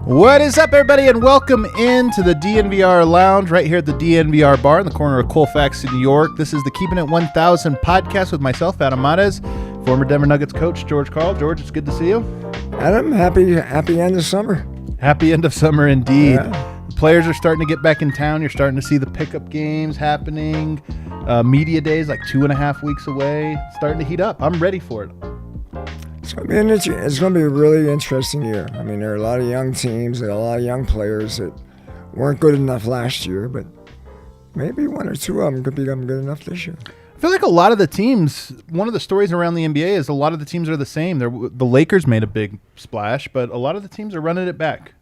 What is up, everybody, and welcome into the DNVR Lounge right here at the DNVR Bar in the corner of Colfax in New York. This is the Keeping It 1000 podcast with myself, Adam Mares, former Denver Nuggets coach, George Karl. George, it's good to see you. Adam, happy end of summer. Happy end of summer indeed. Yeah. The players are starting to get back in town. You're starting to see the pickup games happening. Media days like 2.5 weeks away. It's starting to heat up. I'm ready for it. It's going to be a really interesting year. I mean, there are a lot of young teams and a lot of young players that weren't good enough last year, but maybe one or two of them could become good enough this year. I feel like a lot of the teams, one of the stories around the NBA is a lot of the teams are the same. The Lakers made a big splash, but a lot of the teams are running it back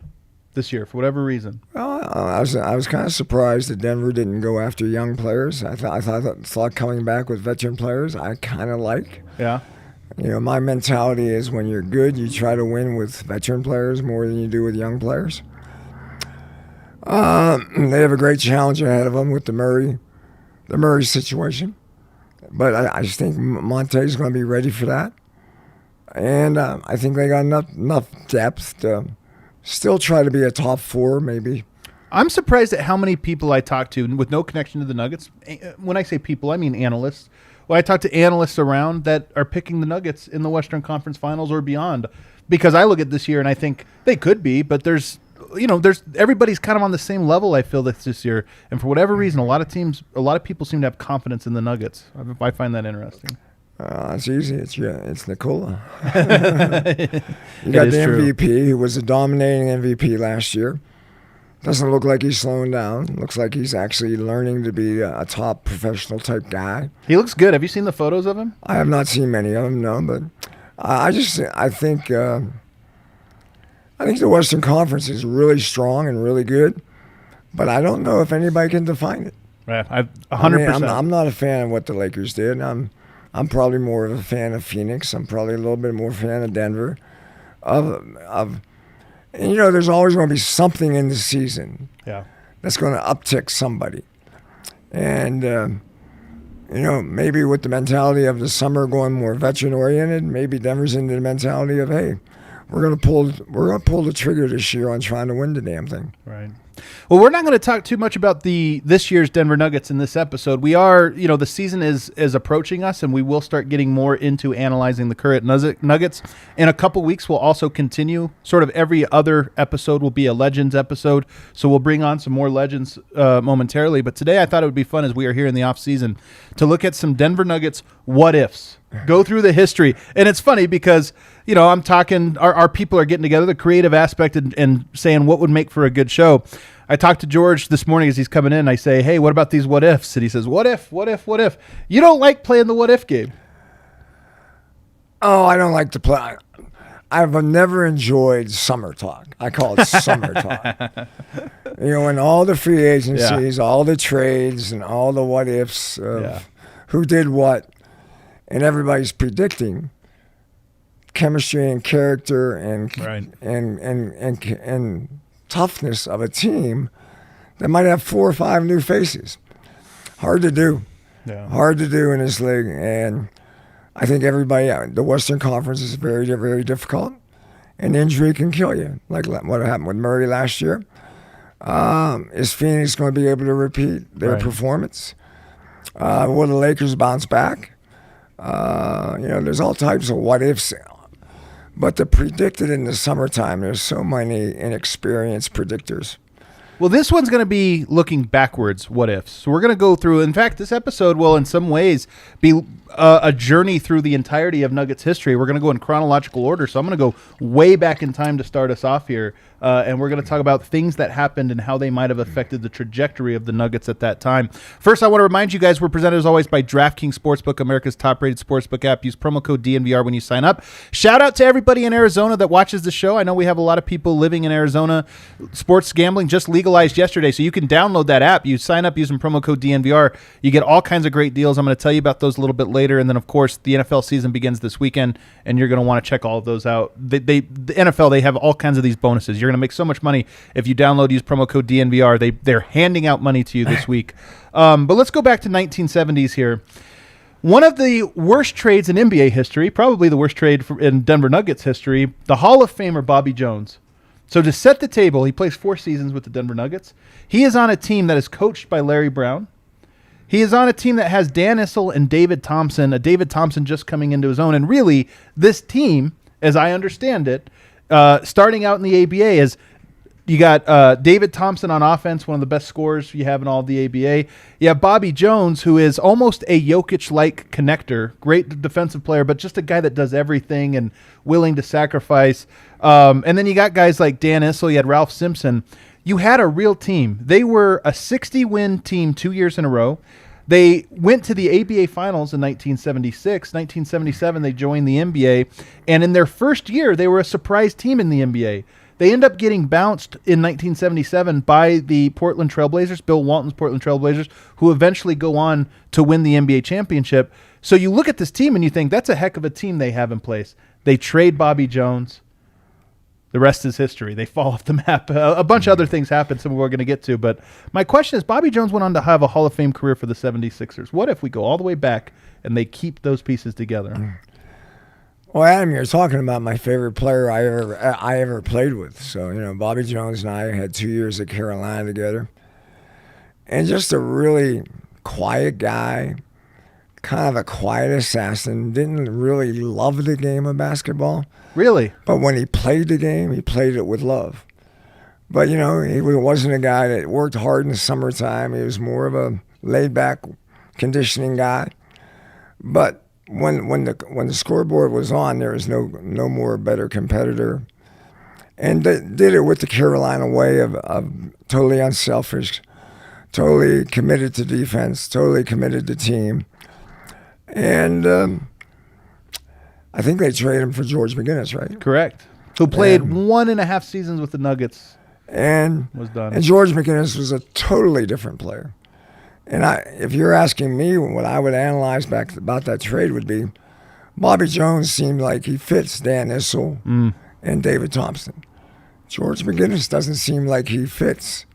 this year for whatever reason. Well, I was kind of surprised that Denver didn't go after young players. I thought coming back with veteran players, I kind of like. Yeah. You know, my mentality is when you're good, you try to win with veteran players more than you do with young players. They have a great challenge ahead of them with the Murray situation. But I just think Monte's going to be ready for that. And I think they got enough depth to still try to be a top four, maybe. I'm surprised at how many people I talk to with no connection to the Nuggets. When I say people, I mean analysts. Well, I talk to analysts around that are picking the Nuggets in the Western Conference Finals or beyond, because I look at this year and I think they could be, but there's everybody's kind of on the same level. I feel this year, and for whatever reason, a lot of people seem to have confidence in the Nuggets. I find that interesting. It's easy. It's Nikola. You got the MVP, who was a dominating MVP last year. Doesn't look like he's slowing down. Looks like he's actually learning to be a top professional type guy. He looks good. Have you seen the photos of him? I have not seen many of them, no. But I think the Western Conference is really strong and really good. But I don't know if anybody can define it. Right, 100%. I'm not a fan of what the Lakers did. I'm probably more of a fan of Phoenix. I'm probably a little bit more fan of Denver. And, there's always going to be something in the season that's going to uptick somebody. And, maybe with the mentality of the summer going more veteran-oriented, maybe Denver's into the mentality of, hey, we're going to pull the trigger this year on trying to win the damn thing. Right. Well, we're not going to talk too much about this year's Denver Nuggets in this episode. We are, the season is approaching us, and we will start getting more into analyzing the current Nuggets. In a couple weeks, we'll also continue. Sort of every other episode will be a Legends episode, so we'll bring on some more Legends momentarily. But today I thought it would be fun, as we are here in the off-season, to look at some Denver Nuggets what-ifs. Go through the history. And it's funny because, I'm talking, our people are getting together, the creative aspect, and saying what would make for a good show. I talked to George this morning as he's coming in. I say, hey, what about these what-ifs? And he says, what if? You don't like playing the what-if game. Oh, I don't like to play. I've never enjoyed summer talk. I call it summer talk. And all the free agencies, all the trades, and all the what-ifs of who did what. And everybody's predicting chemistry and character and toughness of a team that might have 4 or 5 new faces. Hard to do. Yeah. Hard to do in this league. And I think everybody, the Western Conference is very, very difficult. And injury can kill you, like what happened with Murray last year. Is Phoenix going to be able to repeat their performance? Will the Lakers bounce back? There's all types of what-ifs. But to predict it in the summertime, there's so many inexperienced predictors. Well, this one's going to be looking backwards, what-ifs. So we're going to go through, in fact, this episode will in some ways be a journey through the entirety of Nuggets history. We're going to go in chronological order, so I'm going to go way back in time to start us off here, and we're going to talk about things that happened and how they might have affected the trajectory of the Nuggets at that time. First, I want to remind you guys we're presented as always by DraftKings Sportsbook, America's top-rated sportsbook app. Use promo code DNVR when you sign up. Shout out to everybody in Arizona that watches the show. I know we have a lot of people living in Arizona. Sports gambling just legalized yesterday, so you can download that app. You sign up using promo code DNVR. You get all kinds of great deals. I'm going to tell you about those a little bit later. And then, of course, the NFL season begins this weekend, and you're going to want to check all of those out. The NFL, they have all kinds of these bonuses. You're going to make so much money if you download, use promo code DNVR. They're handing out money to you this week. But let's go back to 1970s here. One of the worst trades in NBA history, probably the worst trade in Denver Nuggets history, the Hall of Famer Bobby Jones So to set the table, he plays 4 seasons with the Denver Nuggets. He is on a team that is coached by Larry Brown. He is on a team that has Dan Issel and David Thompson, a David Thompson just coming into his own. And really, this team, as I understand it, starting out in the ABA is you got David Thompson on offense, one of the best scorers you have in all of the ABA. You have Bobby Jones, who is almost a Jokic-like connector, great defensive player, but just a guy that does everything and willing to sacrifice. And then you got guys like Dan Issel, you had Ralph Simpson. You had a real team. They were a 60-win team 2 years in a row. They went to the ABA Finals in 1976. 1977, they joined the NBA. And in their first year, they were a surprise team in the NBA. They end up getting bounced in 1977 by the Portland Trailblazers, Bill Walton's Portland Trailblazers, who eventually go on to win the NBA championship. So you look at this team and you think, that's a heck of a team they have in place. They trade Bobby Jones. The rest is history. They fall off the map. A bunch of other things happen, some we're going to get to. But my question is, Bobby Jones went on to have a Hall of Fame career for the 76ers. What if we go all the way back and they keep those pieces together? Well, Adam, you're talking about my favorite player I ever played with. So, Bobby Jones and I had 2 years at Carolina together. And just a really quiet guy, kind of a quiet assassin, didn't really love the game of basketball. Really? But when he played the game, he played it with love. But, he wasn't a guy that worked hard in the summertime. He was more of a laid-back conditioning guy. But when the scoreboard was on, there was no more better competitor. And did it with the Carolina way of totally unselfish, totally committed to defense, totally committed to team. And I think they traded him for George McGinnis, right? Correct. Who played 1.5 seasons with the Nuggets. And was done. And George McGinnis was a totally different player. And if you're asking me what I would analyze back about that trade would be, Bobby Jones seemed like he fits Dan Issel and David Thompson. George McGinnis doesn't seem like he fits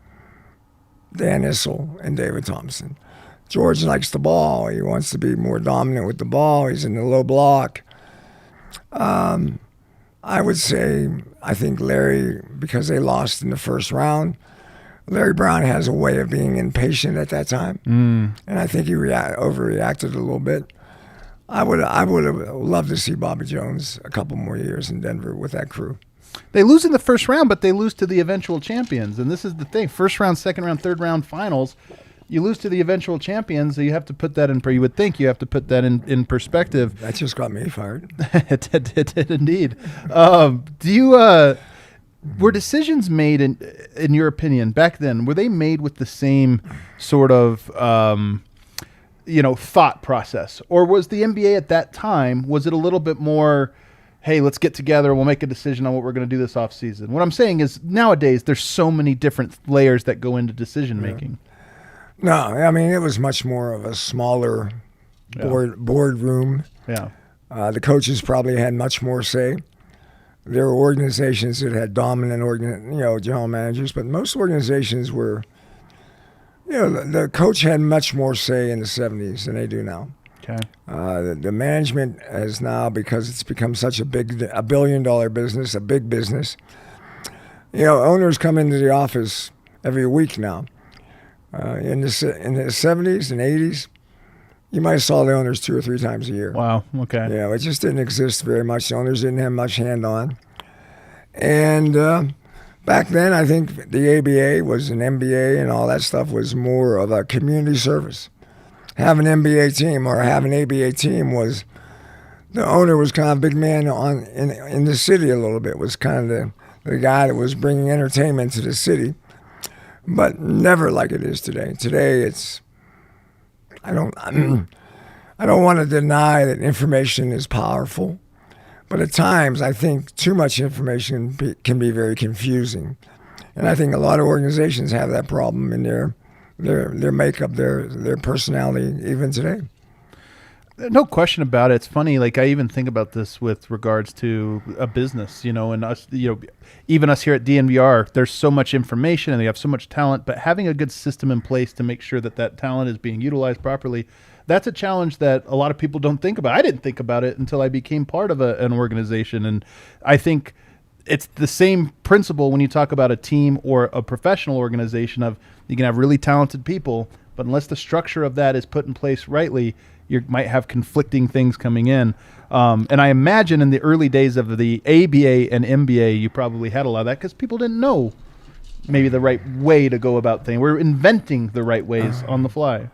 Dan Issel and David Thompson. George likes the ball. He wants to be more dominant with the ball. He's in the low block. I would say, I think Larry, because they lost in the first round, Larry Brown has a way of being impatient at that time. And I think he overreacted a little bit. I would have loved to see Bobby Jones a couple more years in Denver with that crew. They lose in the first round, but they lose to the eventual champions. And this is the thing. First round, second round, third round finals. You lose to the eventual champions, so you have to put that in. You would think you have to put that in perspective. That just got me fired. It did indeed. Were decisions made in your opinion back then? Were they made with the same sort of thought process, or was the NBA at that time, was it a little bit more, hey, let's get together, we'll make a decision on what we're going to do this off season? What I'm saying is nowadays there's so many different layers that go into decision making. No, I mean, it was much more of a smaller boardroom. Yeah. The coaches probably had much more say. There were organizations that had dominant general managers, but most organizations were, the coach had much more say in the 70s than they do now. Okay. The management has now, because it's become such a $1 billion business, a big business. Owners come into the office every week now. In the 70s and 80s, you might have saw the owners 2 or 3 times a year. Wow, okay. It just didn't exist very much. The owners didn't have much hand-on. And back then, I think the ABA was an MBA and all that stuff was more of a community service. Have an MBA team or have an ABA team was, the owner was kind of a big man in the city a little bit, was kind of the guy that was bringing entertainment to the city. But never like it is today. Today, I don't want to deny that information is powerful, but at times I think too much information can be very confusing, and I think a lot of organizations have that problem in their makeup, their personality, even today. No question about it. It's funny. Like, I even think about this with regards to a business, and us, even us here at DNVR, there's so much information and they have so much talent, but having a good system in place to make sure that talent is being utilized properly, that's a challenge that a lot of people don't think about. I didn't think about it until I became part of an organization. And I think it's the same principle when you talk about a team or a professional organization of you can have really talented people, but unless the structure of that is put in place rightly, you might have conflicting things coming in. And I imagine in the early days of the ABA and NBA, you probably had a lot of that because people didn't know maybe the right way to go about things. We're inventing the right ways on the fly.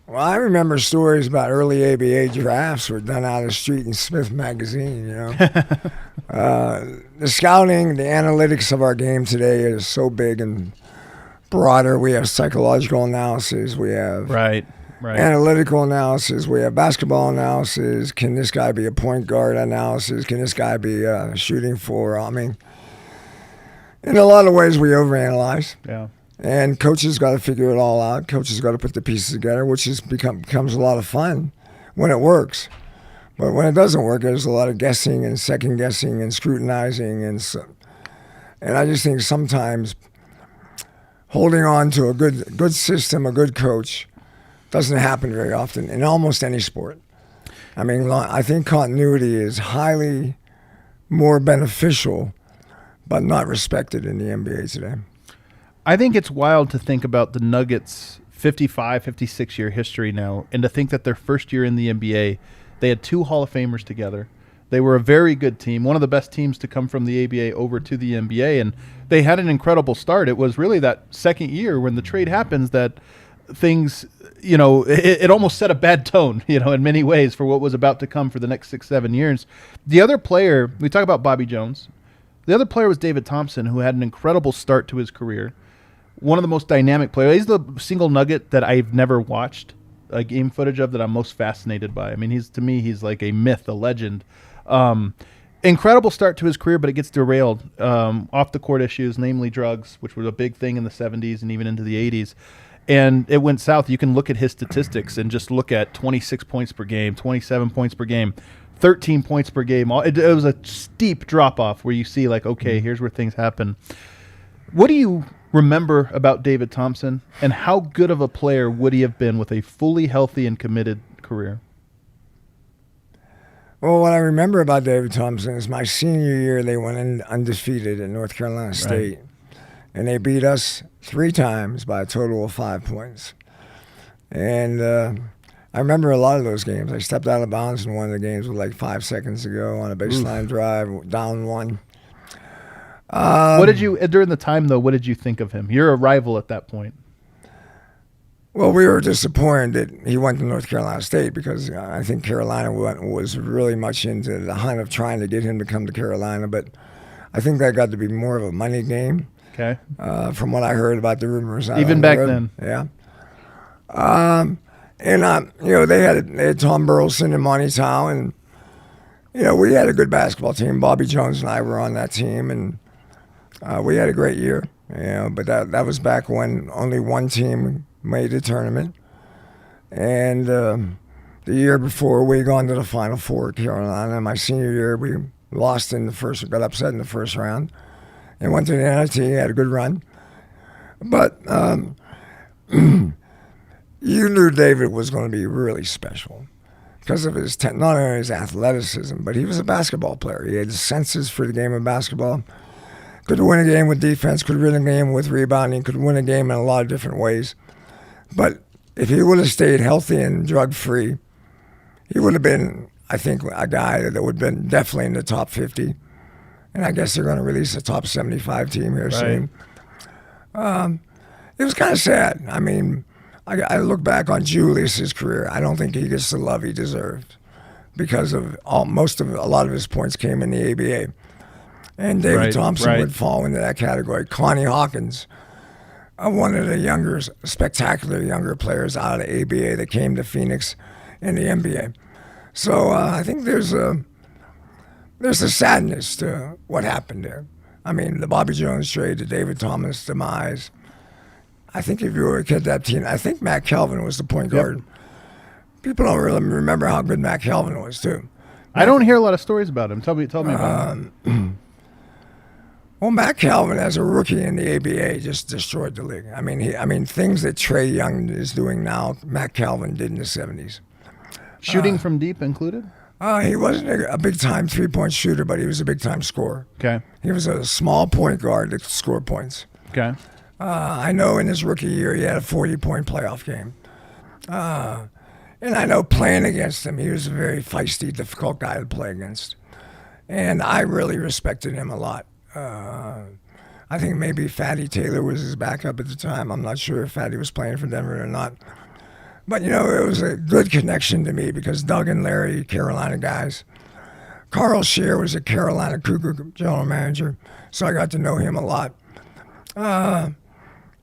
Well, I remember stories about early ABA drafts were done out of the street in Smith Magazine, The scouting, the analytics of our game today is so big and broader. We have psychological analysis. We have analytical analysis. We have basketball analysis. Can this guy be a point guard analysis? Can this guy be shooting for? I mean, in a lot of ways, we overanalyze. Yeah. And coaches got to figure it all out. Coaches got to put the pieces together, which becomes a lot of fun when it works. But when it doesn't work, there's a lot of guessing and second guessing and scrutinizing, and I just think sometimes holding on to a good system, a good coach, doesn't happen very often in almost any sport. I mean, I think continuity is highly more beneficial, but not respected in the NBA today. I think it's wild to think about the Nuggets' 55, 56-year history now, and to think that their first year in the NBA, they had 2 Hall of Famers together. They were a very good team, one of the best teams to come from the ABA over to the NBA, and they had an incredible start. It was really that second year when the trade happens that things, it almost set a bad tone, in many ways for what was about to come for the next 6-7 years. The other player, we talk about Bobby Jones. The other player was David Thompson, who had an incredible start to his career. One of the most dynamic players. He's the single Nugget that I've never watched a game footage of that I'm most fascinated by. I mean, he's like a myth, a legend. Incredible start to his career, but it gets derailed off the court issues, namely drugs, which was a big thing in the 70s and even into the 80s. And it went south. You can look at his statistics and just look at 26 points per game, 27 points per game, 13 points per game. It was a steep drop-off where you see, like, okay, here's where things happen. What do you remember about David Thompson, and how good of a player would he have been with a fully healthy and committed career? Well, what I remember about David Thompson is my senior year, they went in undefeated at North Carolina State. Right. And they beat us 3 times by a total of 5 points. And I remember a lot of those games. I stepped out of bounds in one of the games with like 5 seconds to go on a baseline drive, down 1. What did you, during the time though, what did you think of him? You're a rival at that point. Well, we were disappointed that he went to North Carolina State because I think Carolina was really much into the hunt of trying to get him to come to Carolina, but I think that got to be more of a money game. Okay. From what I heard about the rumors. Even back then. Yeah. They had Tom Burleson and Monty Towe, and we had a good basketball team. Bobby Jones and I were on that team, and we had a great year. But that was back when only one team made the tournament, and the year before we had gone to the Final Four at Carolina. My senior year, we lost got upset in the first round, and went to the NIT. Had a good run, but you knew David was going to be really special because of his not only his athleticism, but he was a basketball player. He had senses for the game of basketball. Could win a game with defense, could win a game with rebounding, could win a game in a lot of different ways. But if he would have stayed healthy and drug-free, he would have been, I think, a guy that would have been definitely in the top 50. And I guess they're going to release a top 75 team here soon. It was kind of sad. I mean, I look back on Julius's career. I don't think he gets the love he deserved because of a lot of his points came in the ABA. And David Thompson would fall into that category. Connie Hawkins, one of the spectacular younger players out of the ABA that came to Phoenix in the NBA. So I think there's a sadness to what happened there. I mean, the Bobby Jones trade, the David Thomas demise. I think if you were a kid that team, I think Matt Calvin was the point guard. People don't really remember how good Matt Calvin was too. I don't hear a lot of stories about him. Tell me about him. Well, Matt Calvin, as a rookie in the ABA, just destroyed the league. I mean, things that Trae Young is doing now, Matt Calvin did in the 70s. Shooting from deep included? He wasn't a big-time three-point shooter, but he was a big-time scorer. Okay. He was a small point guard that could score points. Okay. I know in his rookie year he had a 40-point playoff game. And I know playing against him, he was a very feisty, difficult guy to play against. And I really respected him a lot. I think maybe Fatty Taylor was his backup at the time. I'm not sure if Fatty was playing for Denver or not. But, it was a good connection to me because Doug and Larry, Carolina guys. Carl Scheer was a Carolina Cougar general manager, so I got to know him a lot.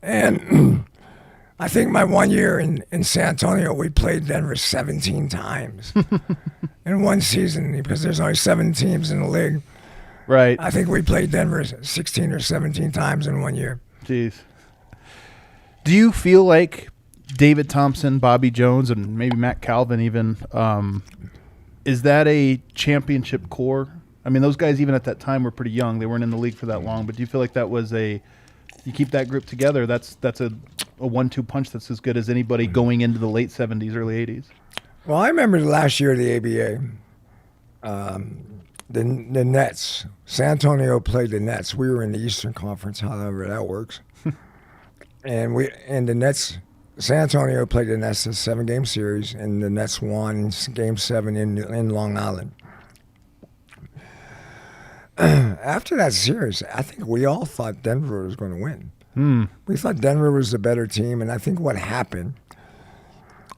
And I think my 1 year in San Antonio, we played Denver 17 times in one season because there's only 7 teams in the league. Right. I think we played Denver 16 or 17 times in 1 year. Jeez. Do you feel like David Thompson, Bobby Jones, and maybe Matt Calvin even, is that a championship core? I mean, those guys even at that time were pretty young. They weren't in the league for that long. But do you feel like that was you keep that group together, that's a 1-2 punch that's as good as anybody going into the late 70s, early 80s? Well, I remember the last year of the ABA, the Nets. San Antonio played the Nets. We were in the Eastern Conference, however that works. And the Nets, San Antonio played the Nets in a 7-game series, and the Nets won Game 7 in Long Island. After that series, I think we all thought Denver was going to win. We thought Denver was the better team, and I think what happened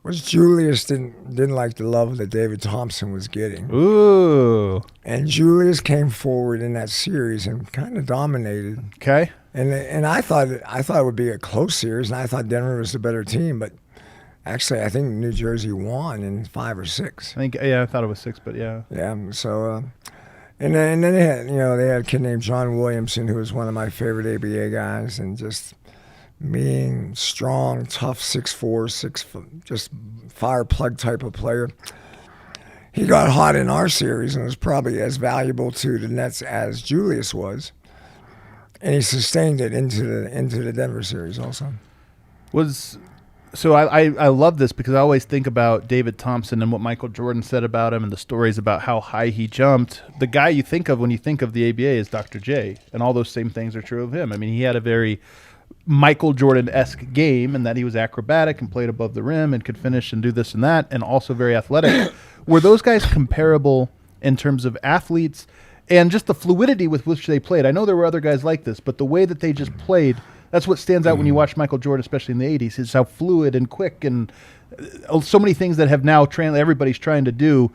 was Julius didn't like the love that David Thompson was getting. Ooh. And Julius came forward in that series and kind of dominated. Okay. And I thought it would be a close series, and I thought Denver was the better team, but actually I think New Jersey won in 5 or 6. I thought it was 6, but yeah. Yeah. So. And then they had a kid named John Williamson, who was one of my favorite ABA guys, and just mean, strong, tough, 6'4", just fire plug type of player. He got hot in our series and was probably as valuable to the Nets as Julius was, and he sustained it into the Denver series also. So I love this because I always think about David Thompson and what Michael Jordan said about him and the stories about how high he jumped. The guy you think of when you think of the ABA is Dr. J, and all those same things are true of him. I mean, he had a very Michael Jordan-esque game in that he was acrobatic and played above the rim and could finish and do this and that, and also very athletic. Were those guys comparable in terms of athletes and just the fluidity with which they played? I know there were other guys like this, but the way that they just played, that's what stands out when you watch Michael Jordan, especially in the 80s, is how fluid and quick and so many things that have now everybody's trying to do.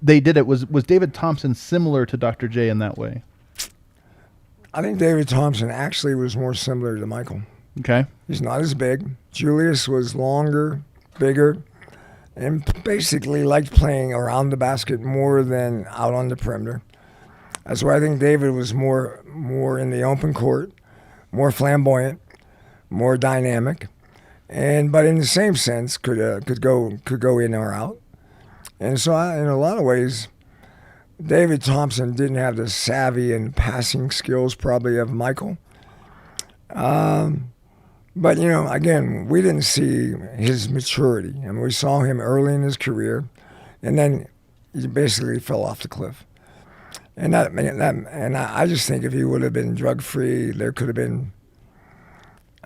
They did it. Was David Thompson similar to Dr. J in that way? I think David Thompson actually was more similar to Michael. Okay. He's not as big. Julius was longer, bigger, and basically liked playing around the basket more than out on the perimeter. That's why I think David was more in the open court, more flamboyant, more dynamic, but in the same sense could go in or out. And so in a lot of ways, David Thompson didn't have the savvy and passing skills probably of Michael. But, again, we didn't see his maturity. I mean, we saw him early in his career, and then he basically fell off the cliff. And I just think if he would have been drug-free, there could have been,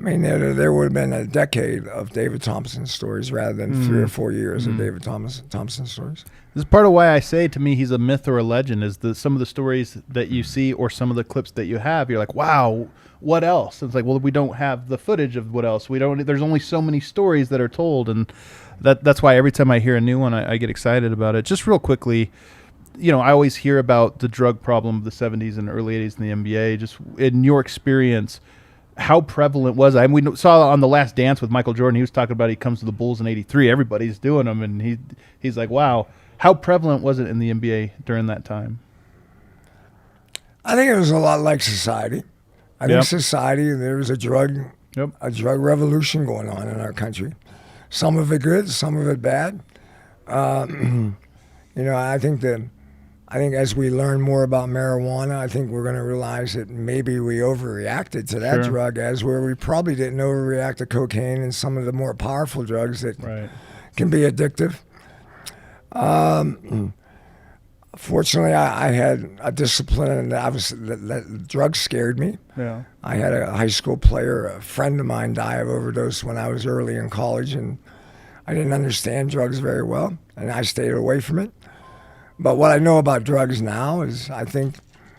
there would have been a decade of David Thompson stories rather than 3 or 4 years of David Thompson stories. This is part of why I say, to me, he's a myth or a legend, is some of the stories that you see or some of the clips that you have, you're like, wow, what else? It's like, well, we don't have the footage of what else. There's only so many stories that are told, and that's why every time I hear a new one, I get excited about it. Just real quickly, I always hear about the drug problem of the 70s and early 80s in the NBA. Just in your experience, how prevalent was it? I mean, we saw on The Last Dance with Michael Jordan, he was talking about he comes to the Bulls in 83. Everybody's doing them, and he's like, wow. How prevalent was it in the NBA during that time? I think it was a lot like society. I think society, there was a drug revolution going on in our country. Some of it good, some of it bad. I think as we learn more about marijuana, I think we're going to realize that maybe we overreacted to that drug, as where we probably didn't overreact to cocaine and some of the more powerful drugs that can be addictive. fortunately, I had a discipline, and that drugs scared me. Yeah. I had a high school player, a friend of mine, die of overdose when I was early in college, and I didn't understand drugs very well, and I stayed away from it. But what I know about drugs now is I think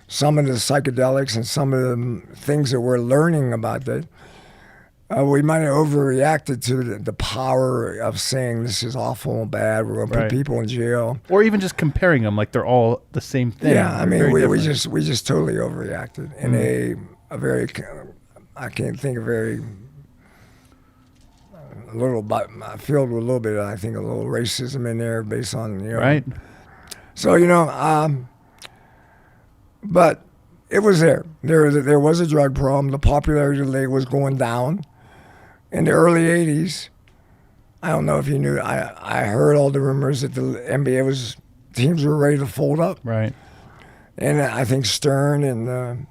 some of the psychedelics and some of the things that we're learning about that, we might have overreacted to the power of saying this is awful and bad. We're going to put people in jail, or even just comparing them like they're all the same thing. Yeah, I mean, we just totally overreacted in a very, I can't think of very, a little, filled with a little bit, I think, a little racism in there based on, Right. So, but it was there. There was a drug problem. The popularity of the league was going down. In the early 80s, I don't know if you knew, I heard all the rumors that the NBA teams were ready to fold up. Right. And I think Stern and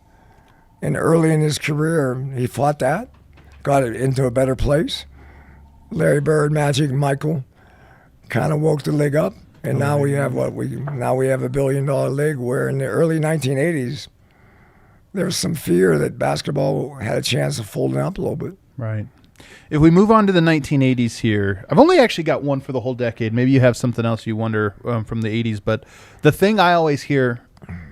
early in his career, he fought that, got it into a better place. Larry Bird, Magic, Michael kind of woke the league up. And now we have a $1 billion league where in the early 1980s, there was some fear that basketball had a chance of folding up a little bit. Right. If we move on to the 1980s here, I've only actually got one for the whole decade. Maybe you have something else you wonder from the 80s. But the thing I always hear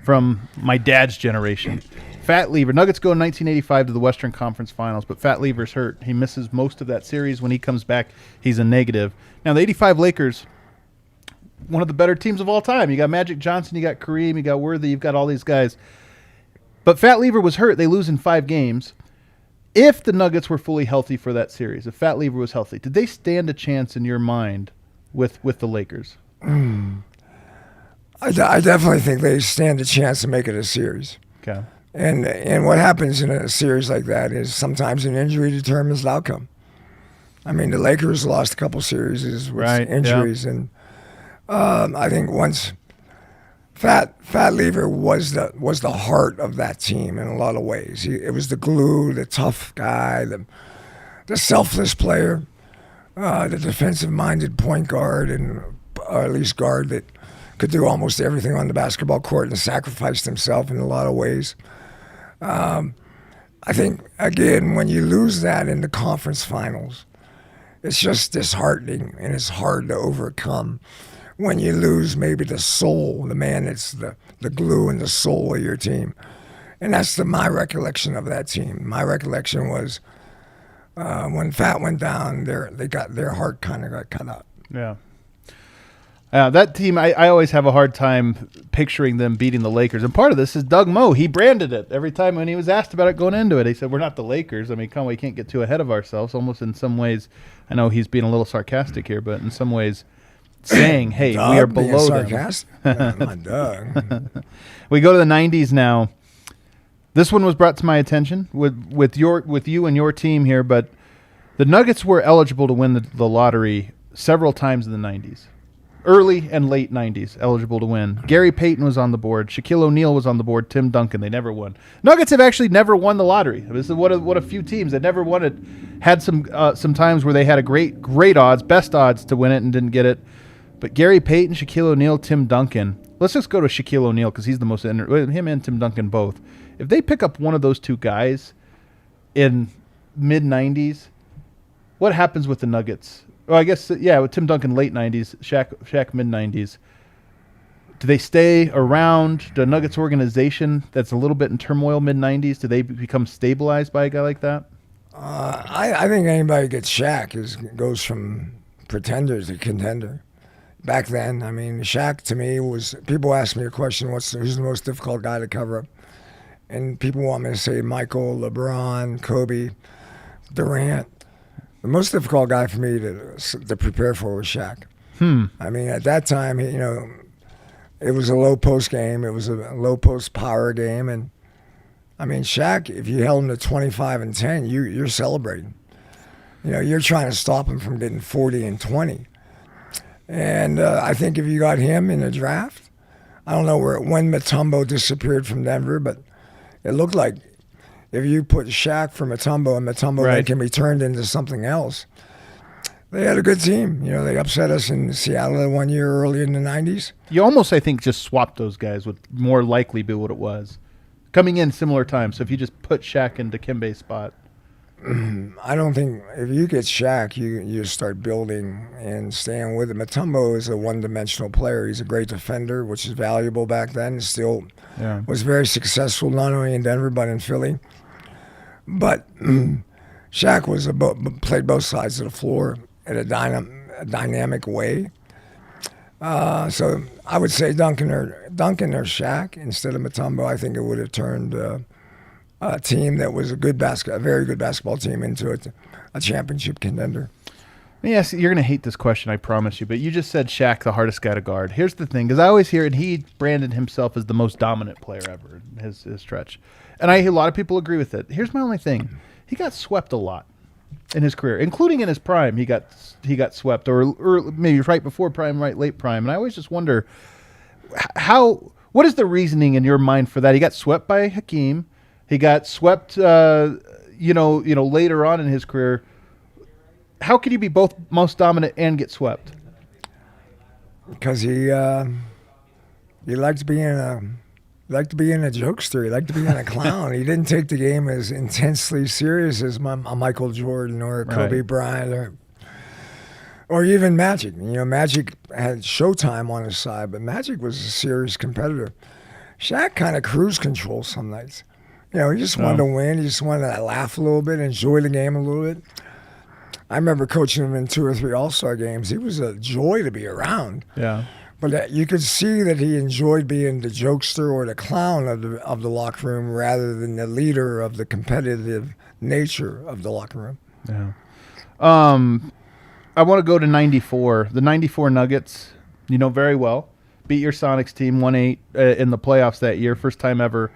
from my dad's generation, Fat Lever, Nuggets go in 1985 to the Western Conference Finals, but Fat Lever's hurt. He misses most of that series. When he comes back, he's a negative. Now, the 85 Lakers, one of the better teams of all time. You got Magic Johnson, you got Kareem, you got Worthy, you've got all these guys. But Fat Lever was hurt. They lose in 5 games. If the Nuggets were fully healthy for that series, if Fat Lever was healthy, did they stand a chance in your mind with the Lakers? I definitely think they stand a chance to make it a series. Okay. And what happens in a series like that is sometimes an injury determines the outcome. I mean, the Lakers lost a couple series with injuries, and I think once Fat Lever was the heart of that team in a lot of ways. It was the glue, the tough guy, the selfless player, the defensive-minded point guard, or at least guard that could do almost everything on the basketball court and sacrificed himself in a lot of ways. I think, again, when you lose that in the conference finals, it's just disheartening and it's hard to overcome. When you lose maybe the soul, the man that's the glue and the soul of your team. And that's my recollection of that team. My recollection was when Fat went down, their heart kind of got cut out. Yeah. That team, I always have a hard time picturing them beating the Lakers. And part of this is Doug Moe. He branded it every time when he was asked about it going into it. He said, we're not the Lakers. I mean, come on, we can't get too ahead of ourselves. Almost in some ways, I know he's being a little sarcastic here, but in some ways saying, hey, Doug, we are below sarcastic? them. My Doug. We go to the 90s now. This one was brought to my attention with you and your team here, but the Nuggets were eligible to win the lottery several times in the 90s. Early and late 90s, eligible to win. Gary Payton was on the board. Shaquille O'Neal was on the board. Tim Duncan, they never won. Nuggets have actually never won the lottery. This is what a few teams that never won it had some times where they had a great odds, best odds to win it and didn't get it. But Gary Payton, Shaquille O'Neal, Tim Duncan. Let's just go to Shaquille O'Neal because he's the most him and Tim Duncan both. If they pick up one of those two guys in mid 90s, what happens with the Nuggets? Well, I guess, with Tim Duncan, late 90s, Shaq mid 90s. Do they stay around the Nuggets organization that's a little bit in turmoil mid 90s? Do they become stabilized by a guy like that? I think anybody who gets Shaq goes from pretender to contender. Back then, I mean, Shaq to me was, people ask me a question, who's the most difficult guy to cover up? And people want me to say Michael, LeBron, Kobe, Durant. The most difficult guy for me to prepare for was Shaq. I mean, at that time, it was a low post game. It was a low post power game. And, I mean, Shaq, if you held him to 25 and 10, you're celebrating. You're trying to stop him from getting 40 and 20. And I think if you got him in the draft, I don't know when Mutombo disappeared from Denver, but it looked like if you put Shaq for Mutombo and Mutombo then can be turned into something else, They had a good team. You know, they upset us in Seattle one year early in the 90s. You almost, I think, just swapped those guys would more likely be what it was. Coming in similar time. So if you just put Shaq in Dikembe's spot. I don't think if you get Shaq, you start building and staying with it. Mutombo is a one-dimensional player. He's a great defender, which is valuable back then, and still was very successful not only in Denver but in Philly. But Shaq was played both sides of the floor in a dynamic way. So I would say Duncan or Shaq instead of Mutombo. I think it would have turned a team that was a very good basketball team into a championship contender. Yes, you're going to hate this question, I promise you, but you just said Shaq, the hardest guy to guard. Here's the thing, because I always hear it, he branded himself as the most dominant player ever in his stretch. And I hear a lot of people agree with it. Here's my only thing. He got swept a lot in his career, including in his prime. He got swept, or maybe right before prime, right late prime. And I always just wonder, what is the reasoning in your mind for that? He got swept by Hakeem. He got swept, later on in his career. How could he be both most dominant and get swept? Because he liked being a jokester. He liked being a clown. He didn't take the game as intensely serious as Michael Jordan or Kobe Bryant or even Magic. You know, Magic had Showtime on his side, but Magic was a serious competitor. Shaq kind of cruise control some nights. You know, he just wanted to win. He just wanted to laugh a little bit, enjoy the game a little bit. I remember coaching him in 2 or 3 All-Star games. He was a joy to be around. Yeah. But you could see that he enjoyed being the jokester or the clown of the locker room rather than the leader of the competitive nature of the locker room. Yeah. I want to go to 94. The 94 Nuggets, you know very well, beat your Sonics team 1-8 in the playoffs that year, first time ever.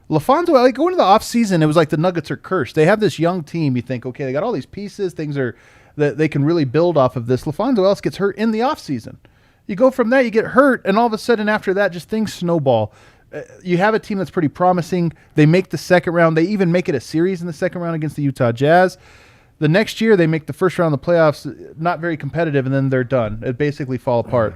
LaFonso, like going to the offseason, it was like the Nuggets are cursed. They have this young team. You think, okay, they got all these pieces, things are that they can really build off of this. LaFonso Ellis gets hurt in the offseason. You go from that, you get hurt, and all of a sudden after that, just things snowball. You have a team that's pretty promising. They make the second round. They even make it a series in the second round against the Utah Jazz. The next year, they make the first round of the playoffs, not very competitive, and then they're done. It basically fall apart.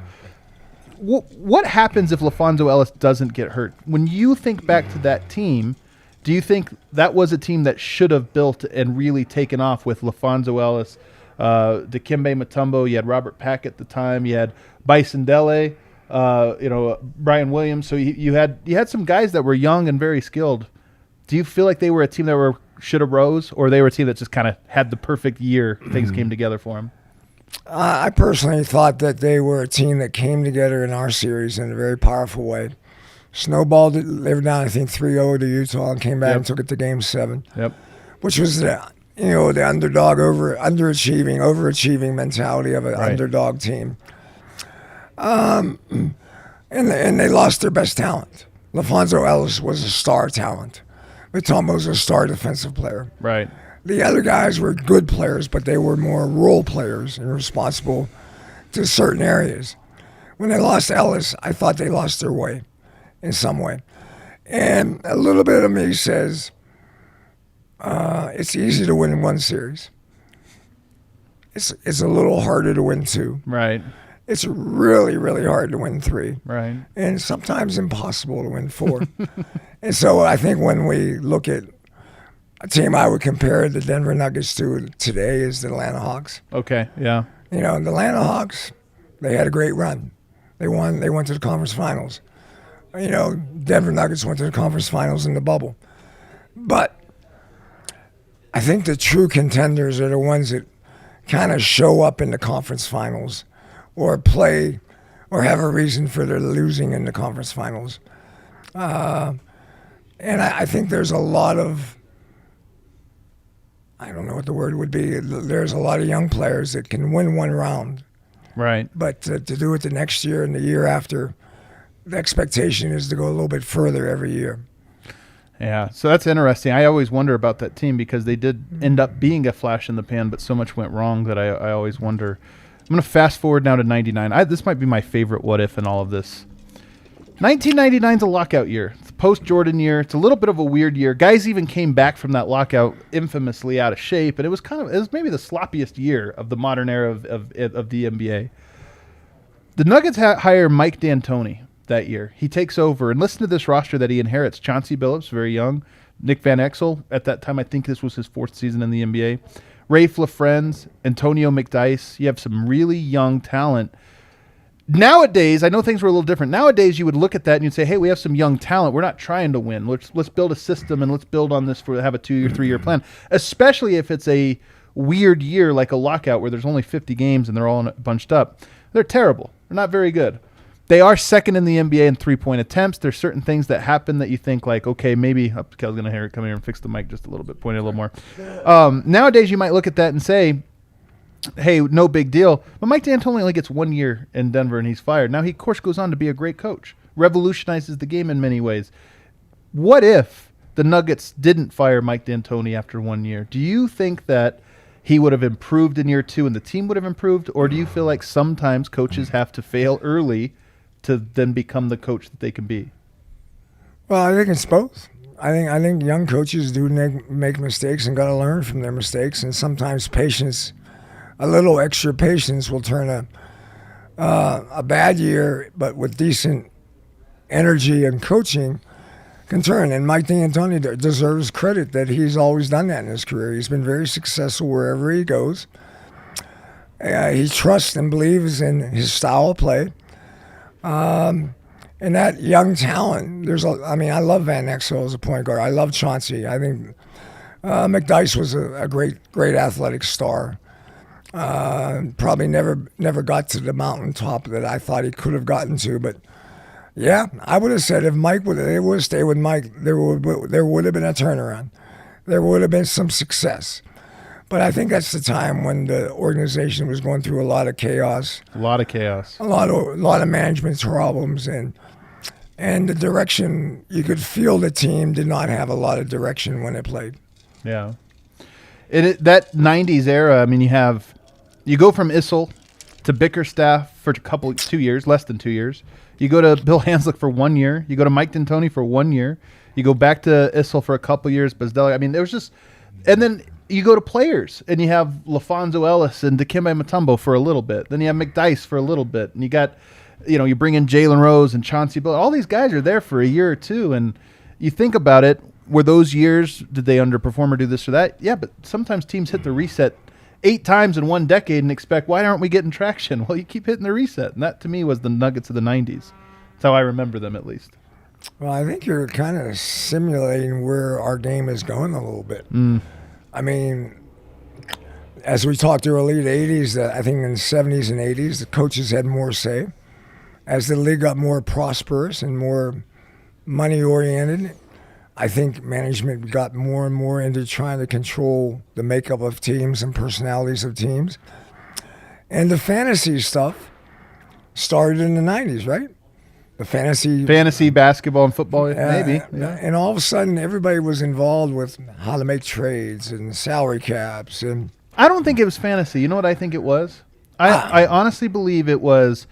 What happens if LaFonso Ellis doesn't get hurt? When you think back to that team, do you think that was a team that should have built and really taken off with LaFonso Ellis, Dikembe Mutombo? You had Robert Pack at the time. You had Bison Dele, Brian Williams. So you had some guys that were young and very skilled. Do you feel like they were a team that should have rose, or they were a team that just kind of had the perfect year? Things came together for them. I personally thought that they were a team that came together in our series in a very powerful way. Snowballed it. They were down, I think, 3-0 to Utah and came back and took it to Game 7. Yep. Which was the underdog overachieving mentality of an underdog team. And they lost their best talent. LaFonso Ellis was a star talent. Mutombo was a star defensive player. Right. The other guys were good players, but they were more role players and responsible to certain areas. When they lost Ellis, I thought they lost their way in some way. And a little bit of me says it's easy to win one series. It's a little harder to win 2. Right. It's really, really hard to win 3. Right. And sometimes impossible to win 4. And so I think when we look at a team I would compare the Denver Nuggets to today is the Atlanta Hawks. Okay, yeah. You know, the Atlanta Hawks, they had a great run. They went to the conference finals. You know, Denver Nuggets went to the conference finals in the bubble. But I think the true contenders are the ones that kind of show up in the conference finals or play or have a reason for their losing in the conference finals. And I think there's a lot of, I don't know what the word would be. There's a lot of young players that can win one round. Right. But to do it the next year and the year after, the expectation is to go a little bit further every year. Yeah, so that's interesting. I always wonder about that team because they did end up being a flash in the pan, but so much went wrong that I always wonder. I'm going to fast forward now to 99. This might be my favorite what if in all of this. 1999 is a lockout year. It's a post-Jordan year. It's a little bit of a weird year. Guys even came back from that lockout infamously out of shape, and it was maybe the sloppiest year of the modern era of the NBA. The Nuggets hire Mike D'Antoni that year. He takes over, and listen to this roster that he inherits. Chauncey Billups, very young. Nick Van Exel, at that time, I think this was his 4th season in the NBA. Rafe LaFrentz, Antonio McDyess. You have some really young talent. Nowadays, I know things were a little different. Nowadays, you would look at that and you'd say, hey, we have some young talent. We're not trying to win. Let's build a system and let's build on this have a 2 or 3 year plan, especially if it's a weird year like a lockout where there's only 50 games and they're all bunched up. They're terrible. They're not very good. They are second in the NBA in 3-point attempts. There's certain things that happen that you think like, okay, maybe Kel's going to come here and fix the mic just a little bit, point it a little more. Nowadays, you might look at that and say, hey, no big deal. But Mike D'Antoni only gets 1 year in Denver and he's fired. Now he, of course, goes on to be a great coach. Revolutionizes the game in many ways. What if the Nuggets didn't fire Mike D'Antoni after 1 year? Do you think that he would have improved in year 2 and the team would have improved? Or do you feel like sometimes coaches have to fail early to then become the coach that they can be? Well, I think it's both. I think young coaches do make mistakes and got to learn from their mistakes, and sometimes patience, a little extra patience, will turn a bad year, but with decent energy and coaching, can turn. And Mike D'Antoni deserves credit that he's always done that in his career. He's been very successful wherever he goes. He trusts and believes in his style of play. And that young talent, I love Van Exel as a point guard. I love Chauncey. I think McDyess was a great athletic star. Probably never got to the mountaintop that I thought he could have gotten to. But yeah, I would have said if they would have stayed with Mike, there would have been a turnaround. There would have been some success. But I think that's the time when the organization was going through a lot of chaos. A lot of management problems, and the direction, you could feel the team did not have a lot of direction when it played. Yeah. That 90s era, I mean, you go from Issel to Bickerstaff for 2 years, less than 2 years. You go to Bill Hanslick for 1 year. You go to Mike D'Antoni for 1 year. You go back to Issel for a couple years, Bazdelli. I mean, there was just, and then you go to players, and you have LaFonso Ellis and Dikembe Mutombo for a little bit. Then you have McDyess for a little bit, and you got, you bring in Jalen Rose and Chauncey Billups. All these guys are there for a year or two, and you think about it. Were those years, did they underperform or do this or that? Yeah, but sometimes teams hit the reset 8 times in 1 decade and expect, why aren't we getting traction? Well, you keep hitting the reset, and that to me was the Nuggets of the 90s. That's how I remember them, at least. Well, I think you're kind of simulating where our game is going a little bit. I mean, as we talked earlier, the 80s, I think in the 70s and 80s, the coaches had more say. As the league got more prosperous and more money-oriented, I think management got more and more into trying to control the makeup of teams and personalities of teams. And the fantasy stuff started in the 90s, right? The fantasy basketball and football, maybe. Yeah. And all of a sudden, everybody was involved with how to make trades and salary caps. And I don't think it was fantasy. You know what I think it was? I honestly believe it was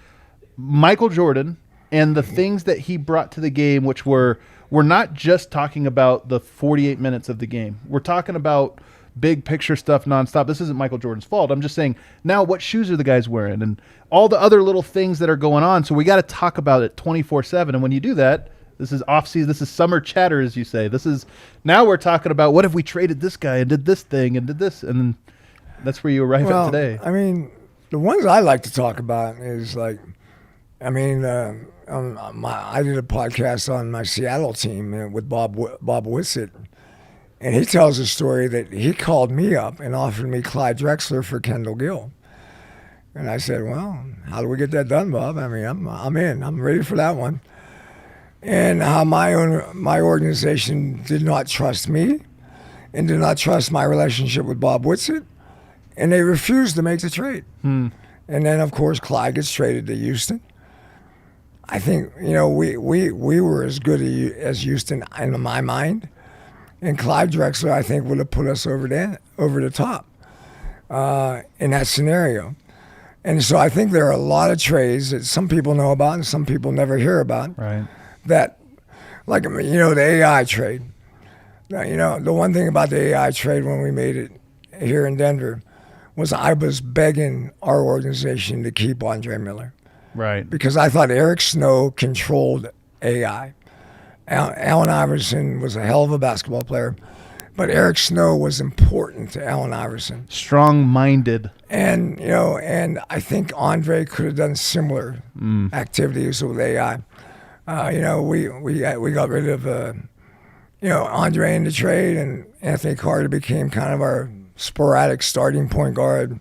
Michael Jordan and the things that he brought to the game, which we're not just talking about the 48 minutes of the game. We're talking about big picture stuff nonstop. This isn't Michael Jordan's fault. I'm just saying, now what shoes are the guys wearing and all the other little things that are going on. So we got to talk about it 24/7. And when you do that, this is off season. This is summer chatter, as you say. Now we're talking about what if we traded this guy and did this thing and did this, and that's where you arrive at today. I mean, the ones I like to talk about is like, I did a podcast on my Seattle team with Bob Whitsitt. And he tells a story that he called me up and offered me Clyde Drexler for Kendall Gill. And I said, well, how do we get that done, Bob? I mean, I'm in. I'm ready for that one. And how my organization did not trust me and did not trust my relationship with Bob Whitsitt. And they refused to make the trade. And then, of course, Clyde gets traded to Houston. I think, we were as good as Houston in my mind. And Clyde Drexler, I think, would have put us over the top in that scenario. And so I think there are a lot of trades that some people know about and some people never hear about. Right. That, like, the AI trade. Now, the one thing about the AI trade when we made it here in Denver was I was begging our organization to keep Andre Miller. Right. Because I thought Eric Snow controlled AI. Allen Iverson was a hell of a basketball player, but Eric Snow was important to Allen Iverson. Strong-minded. And, and I think Andre could have done similar activities with AI. We got rid of, Andre in the trade, and Anthony Carter became kind of our sporadic starting point guard.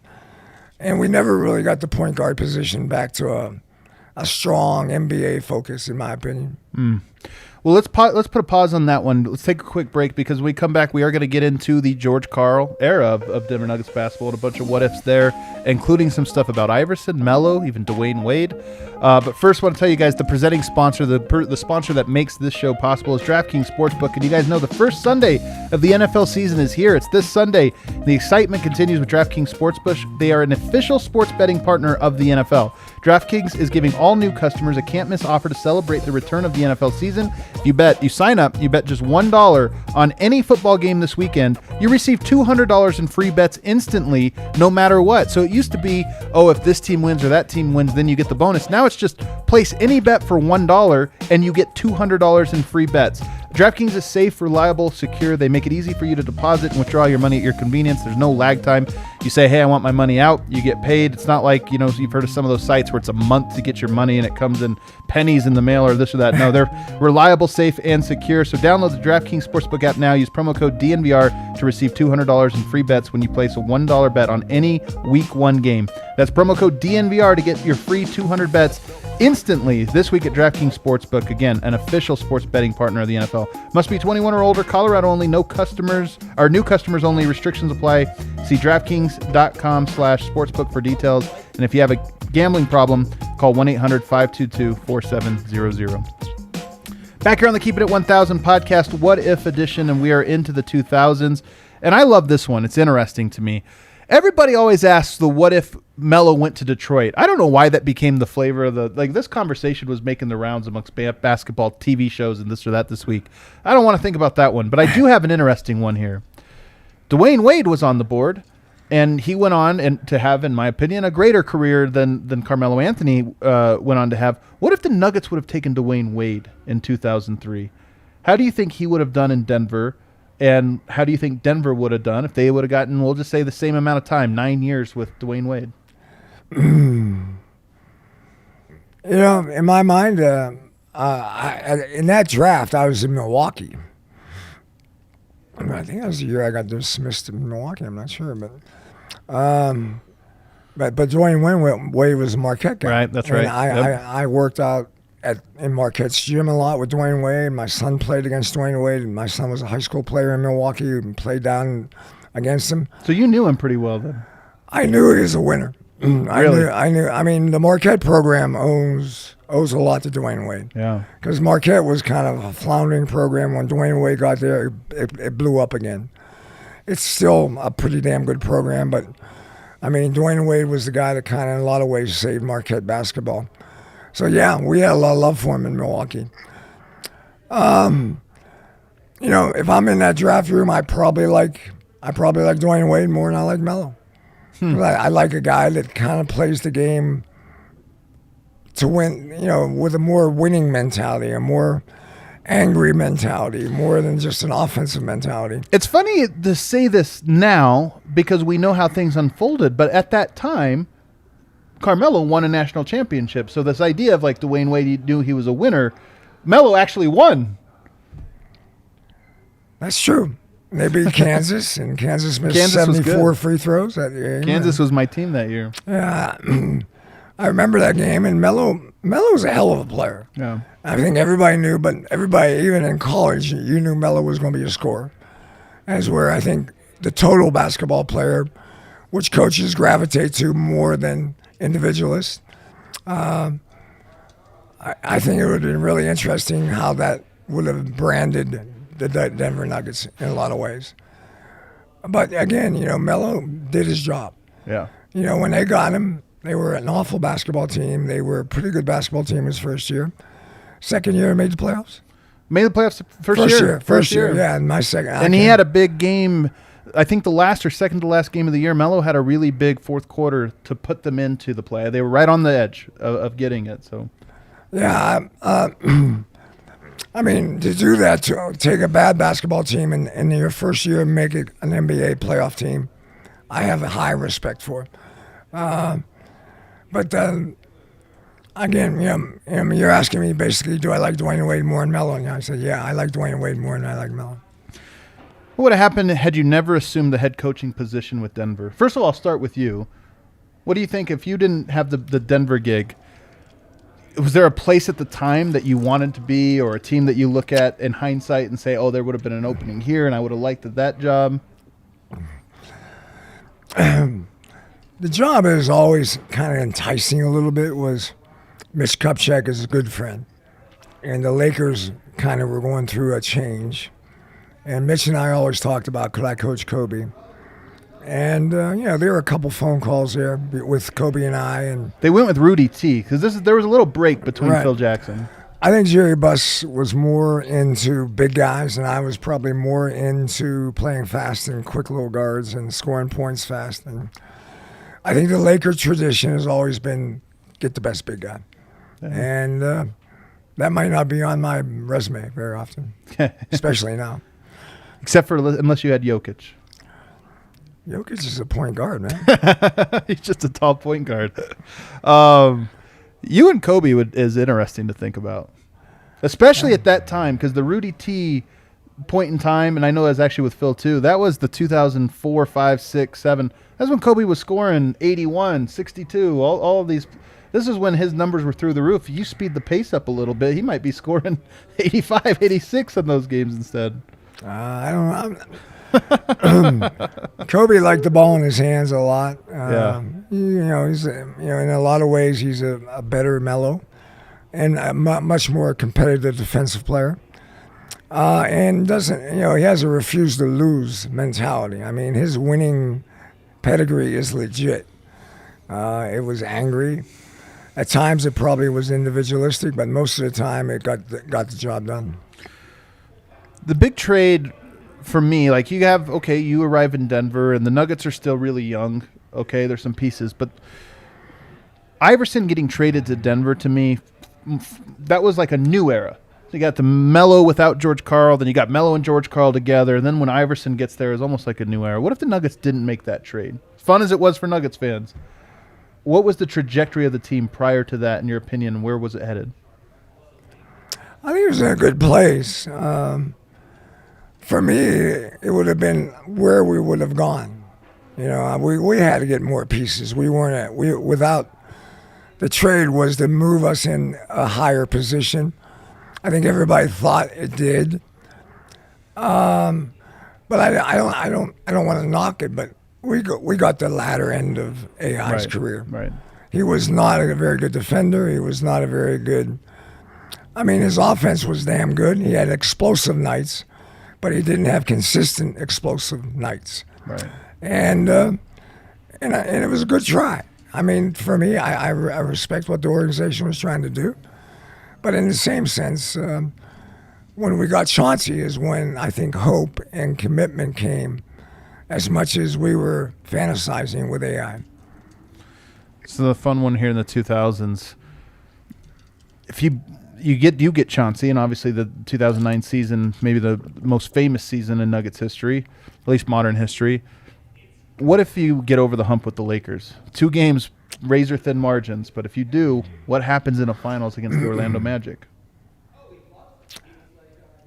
And we never really got the point guard position back to a strong NBA focus, in my opinion. Well, let's put a pause on that one. Let's take a quick break because when we come back, we are going to get into the George Karl era of Denver Nuggets basketball and a bunch of what-ifs there, including some stuff about Iverson, Melo, even Dwayne Wade. But first, I want to tell you guys the presenting sponsor, the sponsor that makes this show possible is DraftKings Sportsbook. And you guys know the first Sunday of the NFL season is here. It's this Sunday. The excitement continues with DraftKings Sportsbook. They are an official sports betting partner of the NFL. DraftKings is giving all new customers a can't-miss offer to celebrate the return of the NFL season. If you sign up, you bet just $1 on any football game this weekend, you receive $200 in free bets instantly, no matter what. So it used to be, if this team wins or that team wins, then you get the bonus. Now it's just place any bet for $1 and you get $200 in free bets. DraftKings is safe, reliable, secure. They make it easy for you to deposit and withdraw your money at your convenience. There's no lag time. You say, hey, I want my money out. You get paid. It's not like, you've heard of some of those sites where it's a month to get your money and it comes in pennies in the mail or this or that. No, they're reliable, safe, and secure. So download the DraftKings Sportsbook app now. Use promo code DNVR to receive $200 in free bets when you place a $1 bet on any Week 1 game. That's promo code DNVR to get your free 200 bets instantly this week at DraftKings Sportsbook. Again, an official sports betting partner of the NFL. Must be 21 or older. Colorado only. New customers only. Restrictions apply. See DraftKings.com/sportsbook for details. And if you have a gambling problem, call 1-800-522-4700. Back here on the Keep It at 1000 podcast, What If edition, and we are into the 2000s. And I love this one. It's interesting to me. Everybody always asks the what if Melo went to Detroit. I don't know why that became the flavor of this conversation was making the rounds amongst basketball TV shows and this or that this week. I don't want to think about that one, but I do have an interesting one here. Dwayne Wade was on the board, and he went on to have, in my opinion, a greater career than Carmelo Anthony went on to have. What if the Nuggets would have taken Dwayne Wade in 2003? How do you think he would have done in Denver? And how do you think Denver would have done if they would have gotten, we'll just say, the same amount of time, 9 years with Dwayne Wade? In my mind, in that draft, I was in Milwaukee. I think that was the year I got dismissed in Milwaukee. I'm not sure, but Dwayne Wade was a Marquette guy. Right, that's right. I worked out in Marquette's gym a lot with Dwayne Wade. My son played against Dwayne Wade, and my son was a high school player in Milwaukee and played down against him. So you knew him pretty well then. I knew he was a winner. Really? I knew. I mean, the Marquette program owes a lot to Dwayne Wade. Yeah. Because Marquette was kind of a floundering program. When Dwayne Wade got there, it blew up again. It's still a pretty damn good program, but I mean, Dwayne Wade was the guy that kind of, in a lot of ways, saved Marquette basketball. So yeah, we had a lot of love for him in Milwaukee. If I'm in that draft room, I probably like Dwayne Wade more than I like Melo. I like a guy that kind of plays the game to win, with a more winning mentality, a more angry mentality, more than just an offensive mentality. It's funny to say this now because we know how things unfolded, but at that time, Carmelo won a national championship. So this idea of Dwayne Wade, he knew he was a winner. Melo actually won. That's true. They beat Kansas, and Kansas missed 74 free throws that year. Kansas was my team that year. Yeah, I remember that game, and Melo's a hell of a player. Yeah, I think everybody knew, but everybody, even in college, you knew Melo was going to be a scorer. As where I think the total basketball player, which coaches gravitate to more than individualists. I think it would have been really interesting how that would have branded the Denver Nuggets in a lot of ways. But again, Melo did his job. Yeah. When they got him, They were an awful basketball team. They were a pretty good basketball team his first year. Second year, made the playoffs. Made the playoffs first year. Yeah, and my second. And he had a big game. I think the last or second to last game of the year, Melo had a really big fourth quarter to put them into the play. They were right on the edge of getting it. So, yeah, I mean, to do that, to take a bad basketball team and in your first year make it an NBA playoff team, I have a high respect for. But again, you're asking me basically, do I like Dwayne Wade more than Melo? And I said, yeah, I like Dwayne Wade more than I like Melo. What would have happened had you never assumed the head coaching position with Denver? First of all, I'll start with you. What do you think if you didn't have the Denver gig? Was there a place at the time that you wanted to be, or a team that you look at in hindsight and say, oh, there would have been an opening here and I would have liked that job? The job is always kind of enticing a little bit. Was Mitch Kupchak is a good friend, and the Lakers kind of were going through a change. And Mitch and I always talked about, could I coach Kobe? And there were a couple phone calls there with Kobe and I. And they went with Rudy T because there was a little break between right. Phil Jackson. I think Jerry Buss was more into big guys, and I was probably more into playing fast and quick little guards and scoring points fast. And I think the Laker tradition has always been get the best big guy. Yeah. And that might not be on my resume very often, especially now. Except for unless you had Jokic. Jokic is a point guard, man. He's just a tall point guard. You and Kobe is interesting to think about, especially at that time, because the Rudy T point in time, and I know that's actually with Phil too, that was the 2004, 5, 6, 7. That's when Kobe was scoring 81, 62, all of these. This is when his numbers were through the roof. You speed the pace up a little bit, he might be scoring 85, 86 in those games instead. I don't know. Kobe liked the ball in his hands a lot. He's in a lot of ways he's a better Melo, and a much more competitive defensive player. And doesn't he has a refuse to lose mentality. I mean, his winning pedigree is legit. It was angry. At times it probably was individualistic, but most of the time it got the job done. The big trade for me, like you arrive in Denver and the Nuggets are still really young. Okay, there's some pieces, but Iverson getting traded to Denver, to me, that was like a new era. So you got the Melo without George Karl, then you got Melo and George Karl together, and then when Iverson gets there, it's almost like a new era. What if the Nuggets didn't make that trade? Fun as it was for Nuggets fans, what was the trajectory of the team prior to that, in your opinion? Where was it headed? I think it was in a good place. For me, it would have been where we would have gone. We had to get more pieces. Without the trade was to move us in a higher position. I think everybody thought it did. But I don't want to knock it, but we got the latter end of AI's career. Right. He was not a very good defender. He was not a very good. I mean, his offense was damn good. He had explosive nights, but he didn't have consistent explosive nights. Right. And it was a good try. I mean, for me, I respect what the organization was trying to do, but in the same sense, when we got Chauncey is when I think hope and commitment came, as much as we were fantasizing with AI. So the fun one here in the 2000s, if you get Chauncey, and obviously the 2009 season, maybe the most famous season in Nuggets history, at least modern history. What if you get over the hump with the Lakers? 2 games, razor-thin margins, but if you do, what happens in a finals against the Orlando Magic?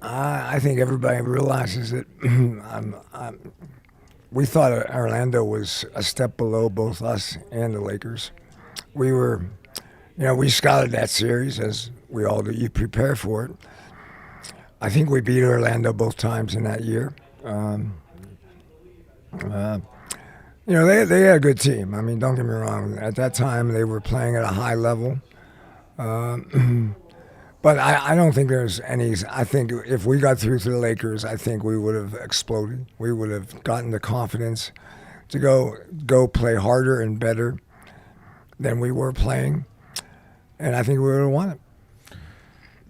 I think everybody realizes that we thought Orlando was a step below both us and the Lakers. We were, we scouted that series as we all do. You prepare for it. I think we beat Orlando both times in that year. They had a good team. I mean, don't get me wrong. At that time, they were playing at a high level. But I don't think there's any. I think if we got through to the Lakers, I think we would have exploded. We would have gotten the confidence to go play harder and better. than we were playing, and I think we would have won it.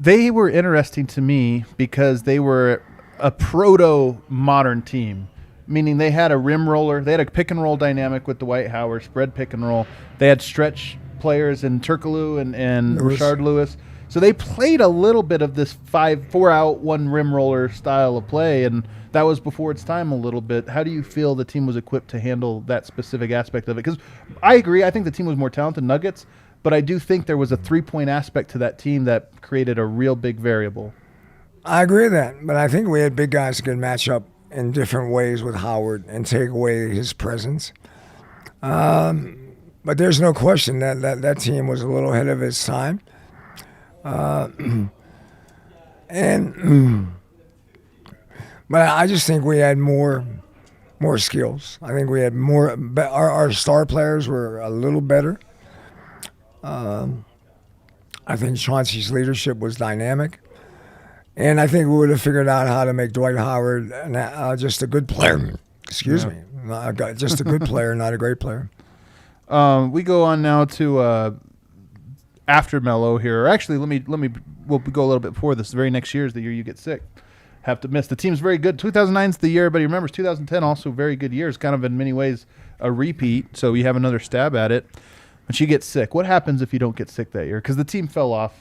They were interesting to me because they were a proto-modern team, meaning they had a rim roller. They had a pick-and-roll dynamic with Dwight Howard, spread pick-and-roll. They had stretch players in Turkoglu and Rashard Lewis. So they played a little bit of this 4-out, one rim roller style of play, and that was before its time a little bit. How do you feel the team was equipped to handle that specific aspect of it? Because I agree, I think the team was more talented than Nuggets, but I do think there was a three-point aspect to that team that created a real big variable. I agree with that, but I think we had big guys that could match up in different ways with Howard and take away his presence. But there's no question that team was a little ahead of its time. But I just think we had more skills. I think we had more. Our star players were a little better. I think Chauncey's leadership was dynamic, and I think we would have figured out how to make Dwight Howard just a good player. Excuse me, just a good player, not a great player. We go on now to after Melo here. Or actually, we'll go a little bit before this. The very next year is the year you get sick. Have to miss. The team's very good. 2009 is the year, but he remembers 2010 also very good years, kind of in many ways a repeat. So you have another stab at it. But you get sick. What happens if you don't get sick that year? Because the team fell off.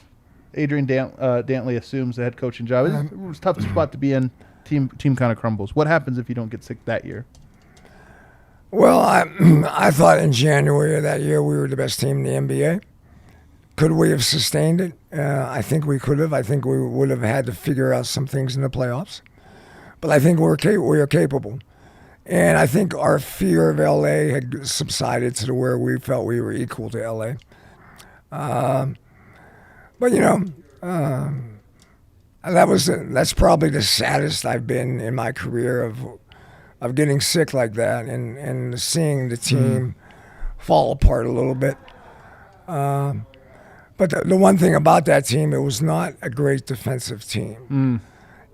Adrian Dantley assumes the head coaching job. It was a tough spot to be in. Team kind of crumbles. What happens if you don't get sick that year? Well, I thought in January of that year we were the best team in the NBA. Could we have sustained it? I think we could have. I think we would have had to figure out some things in the playoffs. But I think we are capable. And I think our fear of L.A. had subsided to where we felt we were equal to L.A. But, that's probably the saddest I've been in my career of getting sick like that and seeing the team fall apart a little bit. But the one thing about that team, it was not a great defensive team.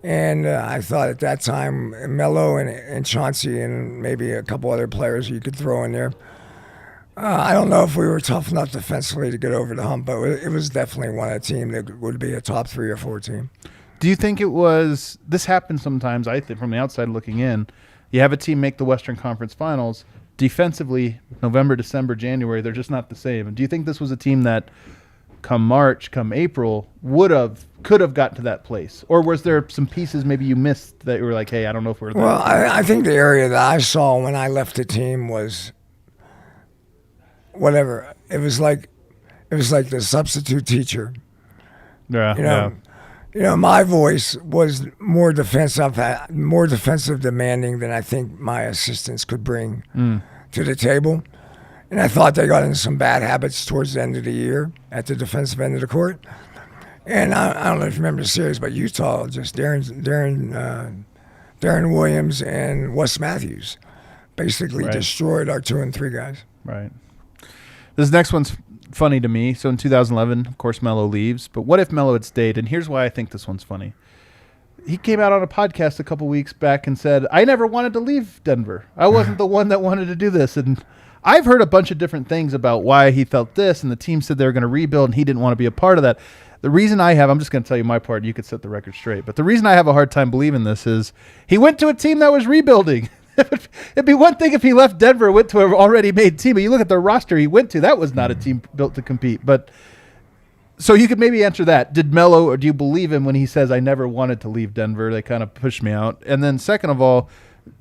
And I thought at that time, Melo and Chauncey and maybe a couple other players you could throw in there. I don't know if we were tough enough defensively to get over the hump, but it was definitely a team that would be a top 3 or 4 team. Do you think this happens sometimes, I think, from the outside looking in? You have a team make the Western Conference Finals. Defensively, November, December, January, they're just not the same. Do you think this was a team that come March, come April, could have gotten to that place? Or was there some pieces maybe you missed that you were like, hey, I don't know if we're there? Well, I think the area that I saw when I left the team was whatever. It was like the substitute teacher. Yeah. My voice was more defensive demanding than I think my assistants could bring to the table. And I thought they got into some bad habits towards the end of the year at the defensive end of the court. And I don't know if you remember the series, but Utah, just Darren Williams and Wes Matthews basically destroyed our 2 and 3 guys. Right. This next one's funny to me. So in 2011, of course, Melo leaves. But what if Melo had stayed? And here's why I think this one's funny. He came out on a podcast a couple weeks back and said, I never wanted to leave Denver. I wasn't the one that wanted to do this. And I've heard a bunch of different things about why he felt this, and the team said they were going to rebuild, and he didn't want to be a part of that. The reason I'm just going to tell you my part, and you could set the record straight, but the reason I have a hard time believing this is he went to a team that was rebuilding. It'd be one thing if he left Denver, went to an already made team, but you look at the roster he went to, that was not a team built to compete. But so you could maybe answer that. Did Melo, or do you believe him when he says, I never wanted to leave Denver, they kind of pushed me out? And then second of all,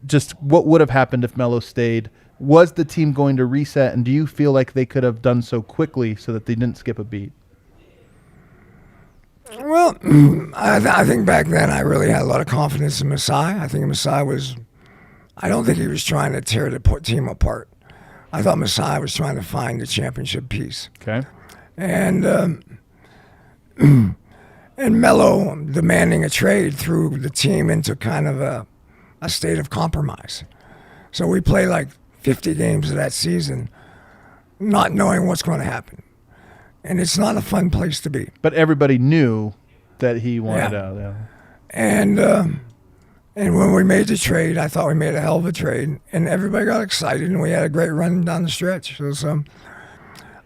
just what would have happened if Melo stayed? Was the team going to reset, and do you feel like they could have done so quickly so that they didn't skip a beat? Well, I think back then I really had a lot of confidence in Masai. I think Masai I don't think he was trying to tear the team apart. I thought Masai was trying to find the championship piece. Okay. And Melo demanding a trade threw the team into kind of a state of compromise. So we played like 50 games of that season not knowing what's going to happen. And it's not a fun place to be. But everybody knew that he wanted out. Yeah. And when we made the trade, I thought we made a hell of a trade. And everybody got excited, and we had a great run down the stretch. So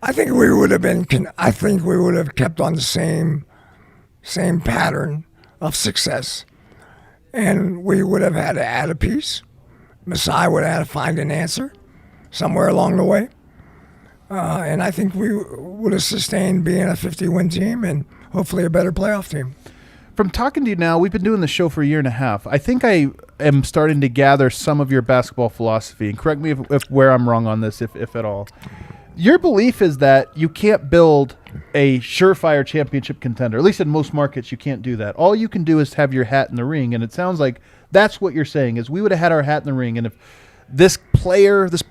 I think we would have been. I think we would have kept on the same pattern of success, and we would have had to add a piece. Masai would have had to find an answer somewhere along the way, and I think we would have sustained being a 50-win team and hopefully a better playoff team. From talking to you now, we've been doing the show for a year and a half. I think I am starting to gather some of your basketball philosophy, and correct me if where I'm wrong on this, if at all. Your belief is that you can't build a surefire championship contender. At least in most markets, you can't do that. All you can do is have your hat in the ring, and it sounds like that's what you're saying, is we would have had our hat in the ring, and if this player, this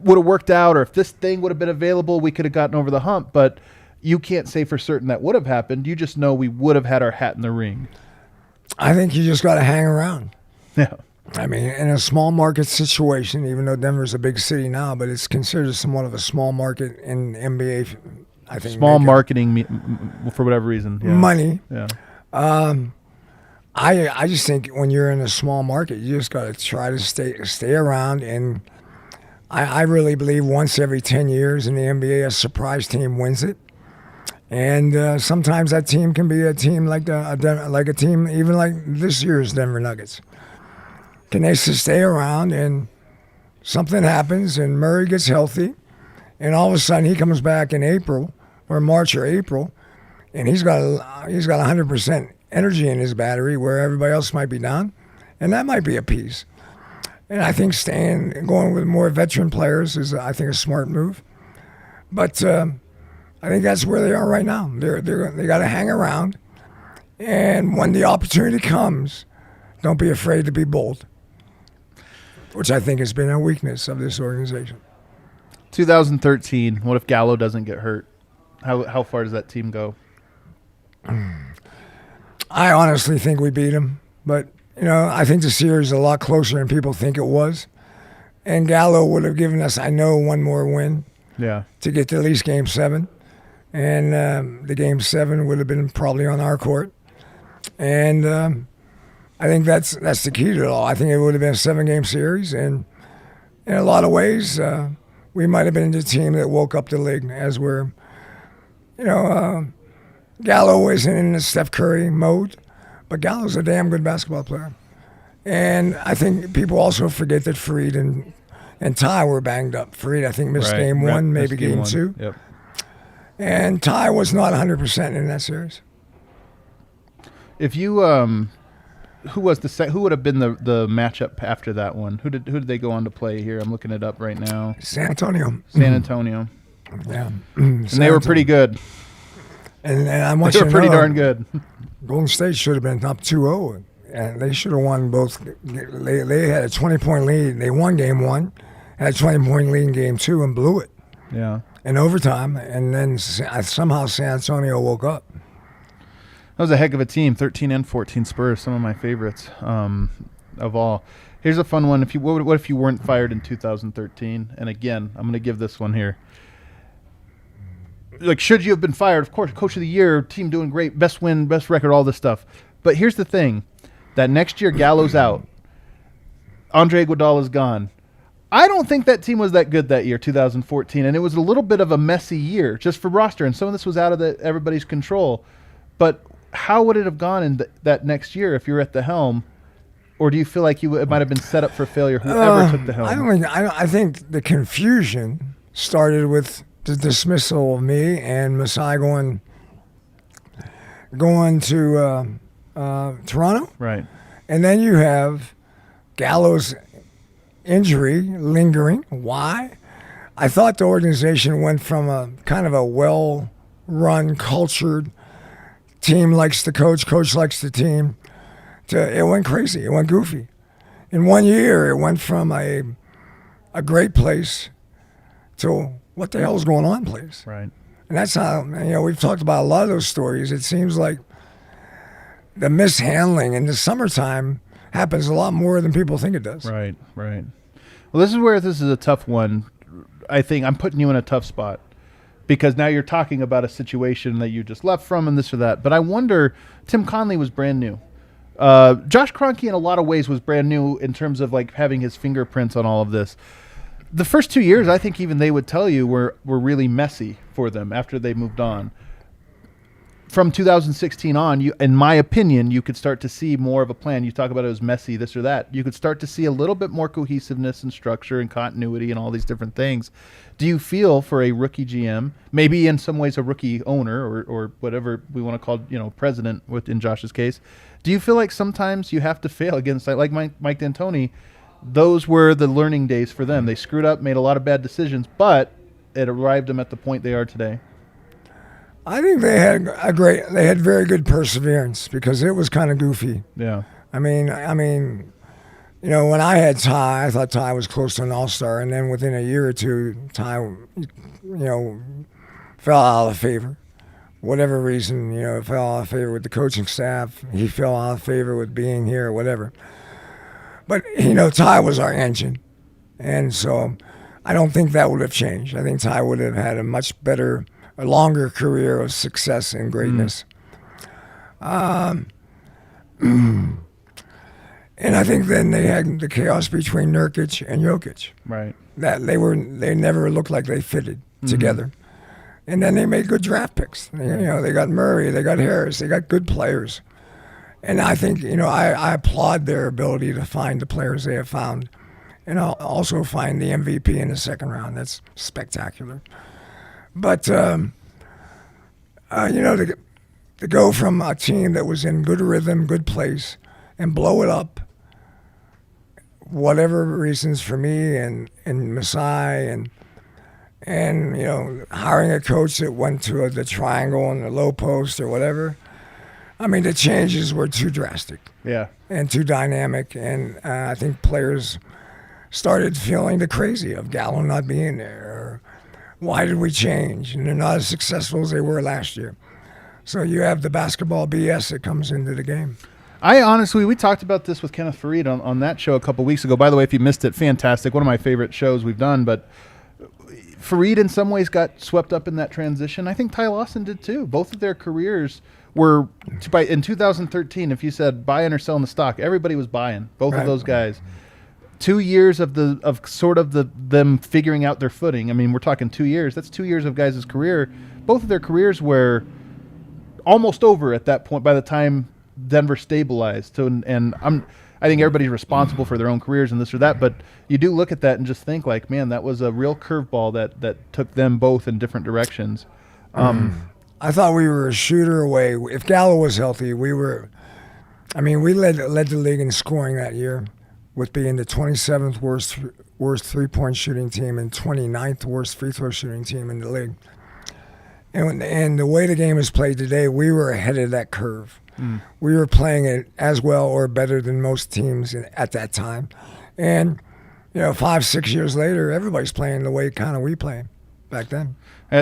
would have worked out, or if this thing would have been available, we could have gotten over the hump, but you can't say for certain that would have happened. You just know we would have had our hat in the ring. I think you just got to hang around. Yeah. I mean, in a small market situation, even though Denver's a big city now, but it's considered somewhat of a small market in the NBA. I think small marketing for whatever reason. Yeah. Money. Yeah. I just think when you're in a small market, you just got to try to stay around. And I really believe once every 10 years in the NBA, a surprise team wins it. And sometimes that team can be a team like a team even like this year's Denver Nuggets. Can they stay around and something happens and Murray gets healthy and all of a sudden he comes back in April or March or April and he's got 100% energy in his battery where everybody else might be down, and that might be a piece. And I think going with more veteran players is I think a smart move. But I think that's where they are right now. They got to hang around, and when the opportunity comes, don't be afraid to be bold, which I think has been a weakness of this organization. 2013. What if Gallo doesn't get hurt? How far does that team go? I honestly think we beat them, but I think the series is a lot closer than people think it was, and Gallo would have given us, I know, one more win. Yeah. To get to at least Game 7. And the Game 7 would have been probably on our court. And I think that's the key to it all. I think it would have been a 7-game series. And in a lot of ways, we might have been the team that woke up the league as we're, Gallo isn't in the Steph Curry mode, but Gallo's a damn good basketball player. And I think people also forget that Fareed and Ty were banged up. Fareed, I think, missed Game 1, maybe Game 2. Yep. And Ty was not 100% in that series. If you, who would have been the matchup after that one? Who did they go on to play here? I'm looking it up right now. San Antonio. Yeah. And they were pretty good. And I want they you were to pretty know, darn good. Golden State should have been up 2-0. And they should have won both. They had a 20-point lead. They won Game 1, had a 20-point lead in Game 2, and blew it. Yeah. In overtime, and then somehow San Antonio woke up. That was a heck of a team, 13 and 14 Spurs, some of my favorites of all. Here's a fun one. What if you weren't fired in 2013? And again, I'm going to give this one here. Like, should you have been fired? Of course, Coach of the Year, team doing great, best win, best record, all this stuff. But here's the thing. That next year, Gallo's out. Andre Iguodala's gone. I don't think that team was that good that year, 2014, and it was a little bit of a messy year just for roster, and some of this was out of everybody's control. But how would it have gone in that next year if you were at the helm, or do you feel like it might have been set up for failure whoever took the helm? I think the confusion started with the dismissal of me and Masai going to Toronto, right? And then you have Gallo's injury lingering. Why? I thought the organization went from a kind of a well-run, cultured team likes the coach likes the team, to it went crazy. It went goofy. In 1 year, it went from a great place to what the hell is going on place. Right. And that's how, we've talked about a lot of those stories. It seems like the mishandling in the summertime happens a lot more than people think it does. Right. Well, this is where this is a tough one. I think I'm putting you in a tough spot because now you're talking about a situation that you just left from and this or that. But I wonder, Tim Conley was brand new. Josh Kroenke in a lot of ways was brand new in terms of like having his fingerprints on all of this. the first 2 years, I think even they would tell you were really messy for them after they moved on. From 2016 on, in my opinion, you could start to see more of a plan. You talk about it was messy, this or that. You could start to see a little bit more cohesiveness and structure and continuity and all these different things. Do you feel for a rookie GM, maybe in some ways a rookie owner or whatever we want to call, president in Josh's case, do you feel like sometimes you have to fail against, like Mike D'Antoni, those were the learning days for them. They screwed up, made a lot of bad decisions, but it arrived them at the point they are today. I think they had very good perseverance because it was kind of goofy. Yeah. I mean, when I had Ty, I thought Ty was close to an all-star, and then within a year or two, Ty, fell out of favor. Whatever reason, fell out of favor with the coaching staff. He fell out of favor with being here, or whatever. But, Ty was our engine, and so I don't think that would have changed. I think Ty would have had a much better, a longer career of success and greatness. And I think then they had the chaos between Nurkic and Jokic. Right. That they never looked like they fitted together. And then they made good draft picks. They got Murray, they got Harris, they got good players. And I think, I applaud their ability to find the players they have found. And I'll also find the MVP in the second round. That's spectacular. But, to go from a team that was in good rhythm, good place, and blow it up, whatever reasons for me and Masai and hiring a coach that went to the triangle and the low post or whatever. I mean, the changes were too drastic. Yeah. And too dynamic. And I think players started feeling the crazy of Gallo not being there. Or why did we change? And they're not as successful as they were last year. So you have the basketball BS that comes into the game. I honestly, we talked about this with Kenneth Farid on that show a couple weeks ago. By the way, if you missed it, fantastic. One of my favorite shows we've done. But Farid in some ways got swept up in that transition. I think Ty Lawson did too. Both of their careers were, in 2013, if you said buying or selling the stock, everybody was buying. Both of those guys. 2 years of them figuring out their footing. I mean, we're talking 2 years. That's 2 years of guys' career. Both of their careers were almost over at that point by the time Denver stabilized. I think everybody's responsible for their own careers and this or that, but you do look at that and just think like, man, that was a real curveball that took them both in different directions. I thought we were a shooter away. If Gallo was healthy, we led the league in scoring that year with being the 27th worst three-point shooting team and 29th worst free throw shooting team in the league. And the way the game is played today, we were ahead of that curve. We were playing it as well or better than most teams at that time. And, 5-6 years later, everybody's playing the way kind of we played back then.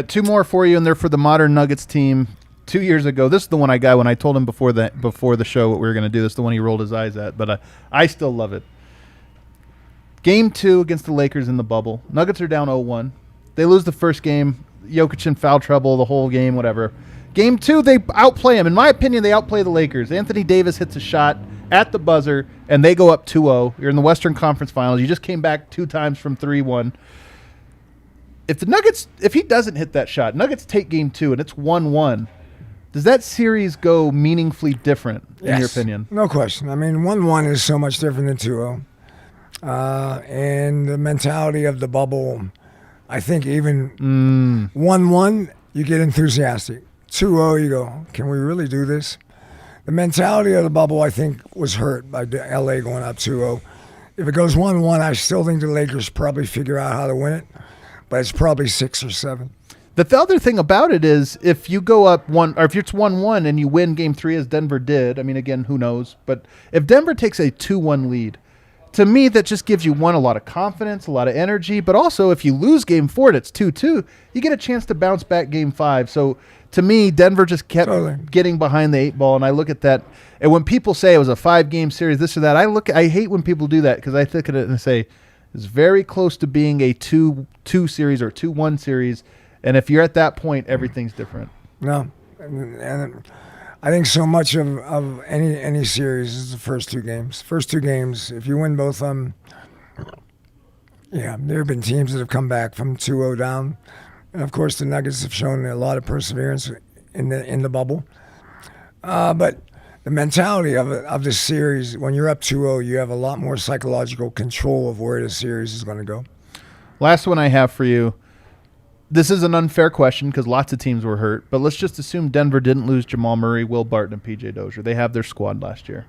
Two more for you, and they're for the modern Nuggets team. 2 years ago, this is the one I got when I told him before the show what we were going to do. This is the one he rolled his eyes at, but I still love it. Game 2 against the Lakers in the bubble. Nuggets are down 0-1. They lose the first game. Jokic in foul trouble the whole game, whatever. Game 2, they outplay them. In my opinion, they outplay the Lakers. Anthony Davis hits a shot at the buzzer, and they go up 2-0. You're in the Western Conference Finals. You just came back 2 times from 3-1. If he doesn't hit that shot, Nuggets take Game 2, and it's 1-1. Does that series go meaningfully different, in your opinion? No question. I mean, 1-1 is so much different than 2-0. And the mentality of the bubble, I think even 1-1, you get enthusiastic. 2-0, you go, can we really do this? The mentality of the bubble, I think, was hurt by LA going up 2-0. If it goes 1-1, I still think the Lakers probably figure out how to win it, but it's probably 6 or 7. The other thing about it is if you go up 1, or if it's 1-1 and you win Game 3 as Denver did, I mean, again, who knows? But if Denver takes a 2-1 lead, to me, that just gives you, a lot of confidence, a lot of energy, but also if you lose Game 4 and it's 2-2, you get a chance to bounce back Game 5. So to me, Denver just kept getting behind the 8 ball, and I look at that, and when people say it was a 5-game series, this or that, I hate when people do that because I look at it and say it's very close to being a 2-2 series or 2-1 series, and if you're at that point, everything's different. No, and I think so much of any series is the first 2 games. First 2 games, if you win both of them, Yeah, there have been teams that have come back from 2-0 down. And, of course, the Nuggets have shown a lot of perseverance in the bubble. But the mentality of this series, when you're up 2-0, you have a lot more psychological control of where the series is going to go. Last one I have for you. This is an unfair question because lots of teams were hurt, but let's just assume Denver didn't lose Jamal Murray, Will Barton, and P.J. Dozier. They have their squad last year.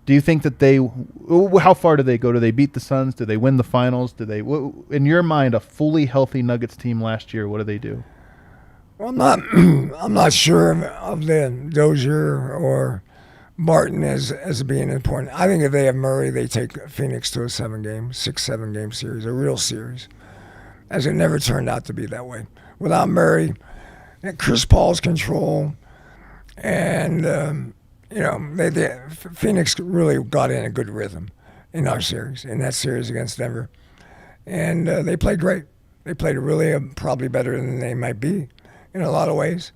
Do you think that how far do they go? Do they beat the Suns? Do they win the finals? In your mind, a fully healthy Nuggets team last year, what do they do? Well, I'm not sure of the Dozier or Barton as being important. I think if they have Murray, they take Phoenix to a 6-7 game series, a real series, as it never turned out to be that way. Without Murray, Chris Paul's control, and Phoenix really got in a good rhythm in that series against Denver, and they played great. They played really probably better than they might be in a lot of ways.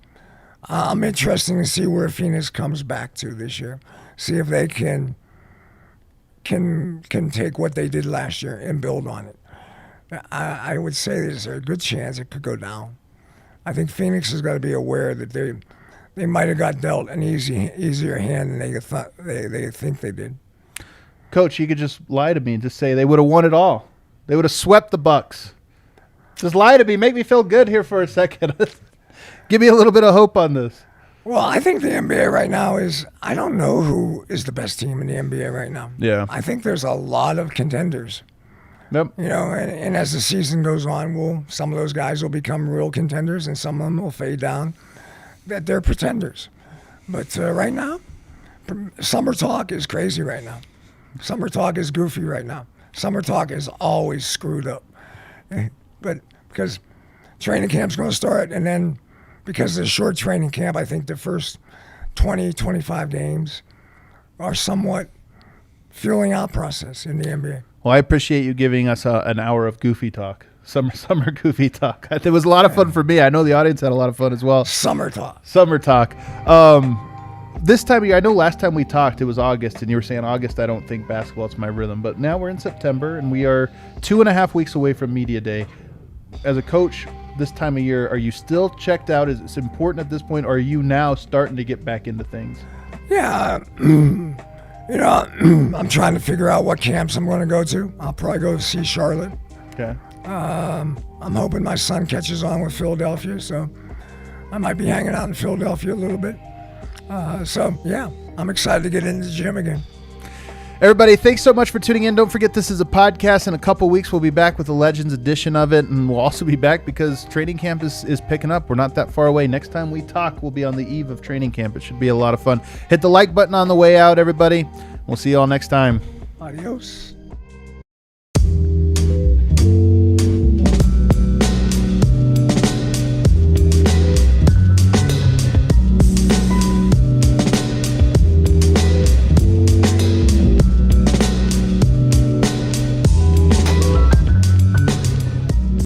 I'm interested to see where Phoenix comes back to this year. See if they can take what they did last year and build on it. I would say there's a good chance it could go down. I think Phoenix has got to be aware that they might have got dealt an easier hand than they think they did. Coach, you could just lie to me and just say they would have won it all. They would have swept the Bucks. Just lie to me. Make me feel good here for a second. Give me a little bit of hope on this. Well, I think the NBA right now I don't know who is the best team in the NBA right now. Yeah. I think there's a lot of contenders. Yep. And as the season goes on, some of those guys will become real contenders, and some of them will fade down. That they're pretenders. But right now, summer talk is crazy right now. Summer talk is goofy right now. Summer talk is always screwed up. But because training camp's going to start, and then because of the short training camp, I think the first 20, 25 games are somewhat feeling out process in the NBA. Well, I appreciate you giving us an hour of goofy talk. Summer goofy talk. It was a lot of fun for me. I know the audience had a lot of fun as well. Summer talk. This time of year, I know last time we talked, it was August, and you were saying August, I don't think basketball, it's my rhythm. But now we're in September, and we are 2.5 weeks away from Media Day. As a coach, this time of year, are you still checked out? Is it important at this point, or are you now starting to get back into things? Yeah. I'm trying to figure out what camps I'm going to go to. I'll probably go see Charlotte. Okay. I'm hoping my son catches on with Philadelphia, so I might be hanging out in Philadelphia a little bit. I'm excited to get into the gym again. Everybody, thanks so much for tuning in. Don't forget, this is a podcast. In a couple weeks, we'll be back with the Legends edition of it, and we'll also be back because training camp is picking up. We're not that far away. Next time we talk, we'll be on the eve of training camp. It should be a lot of fun. Hit the like button on the way out, everybody. We'll see you all next time. Adios.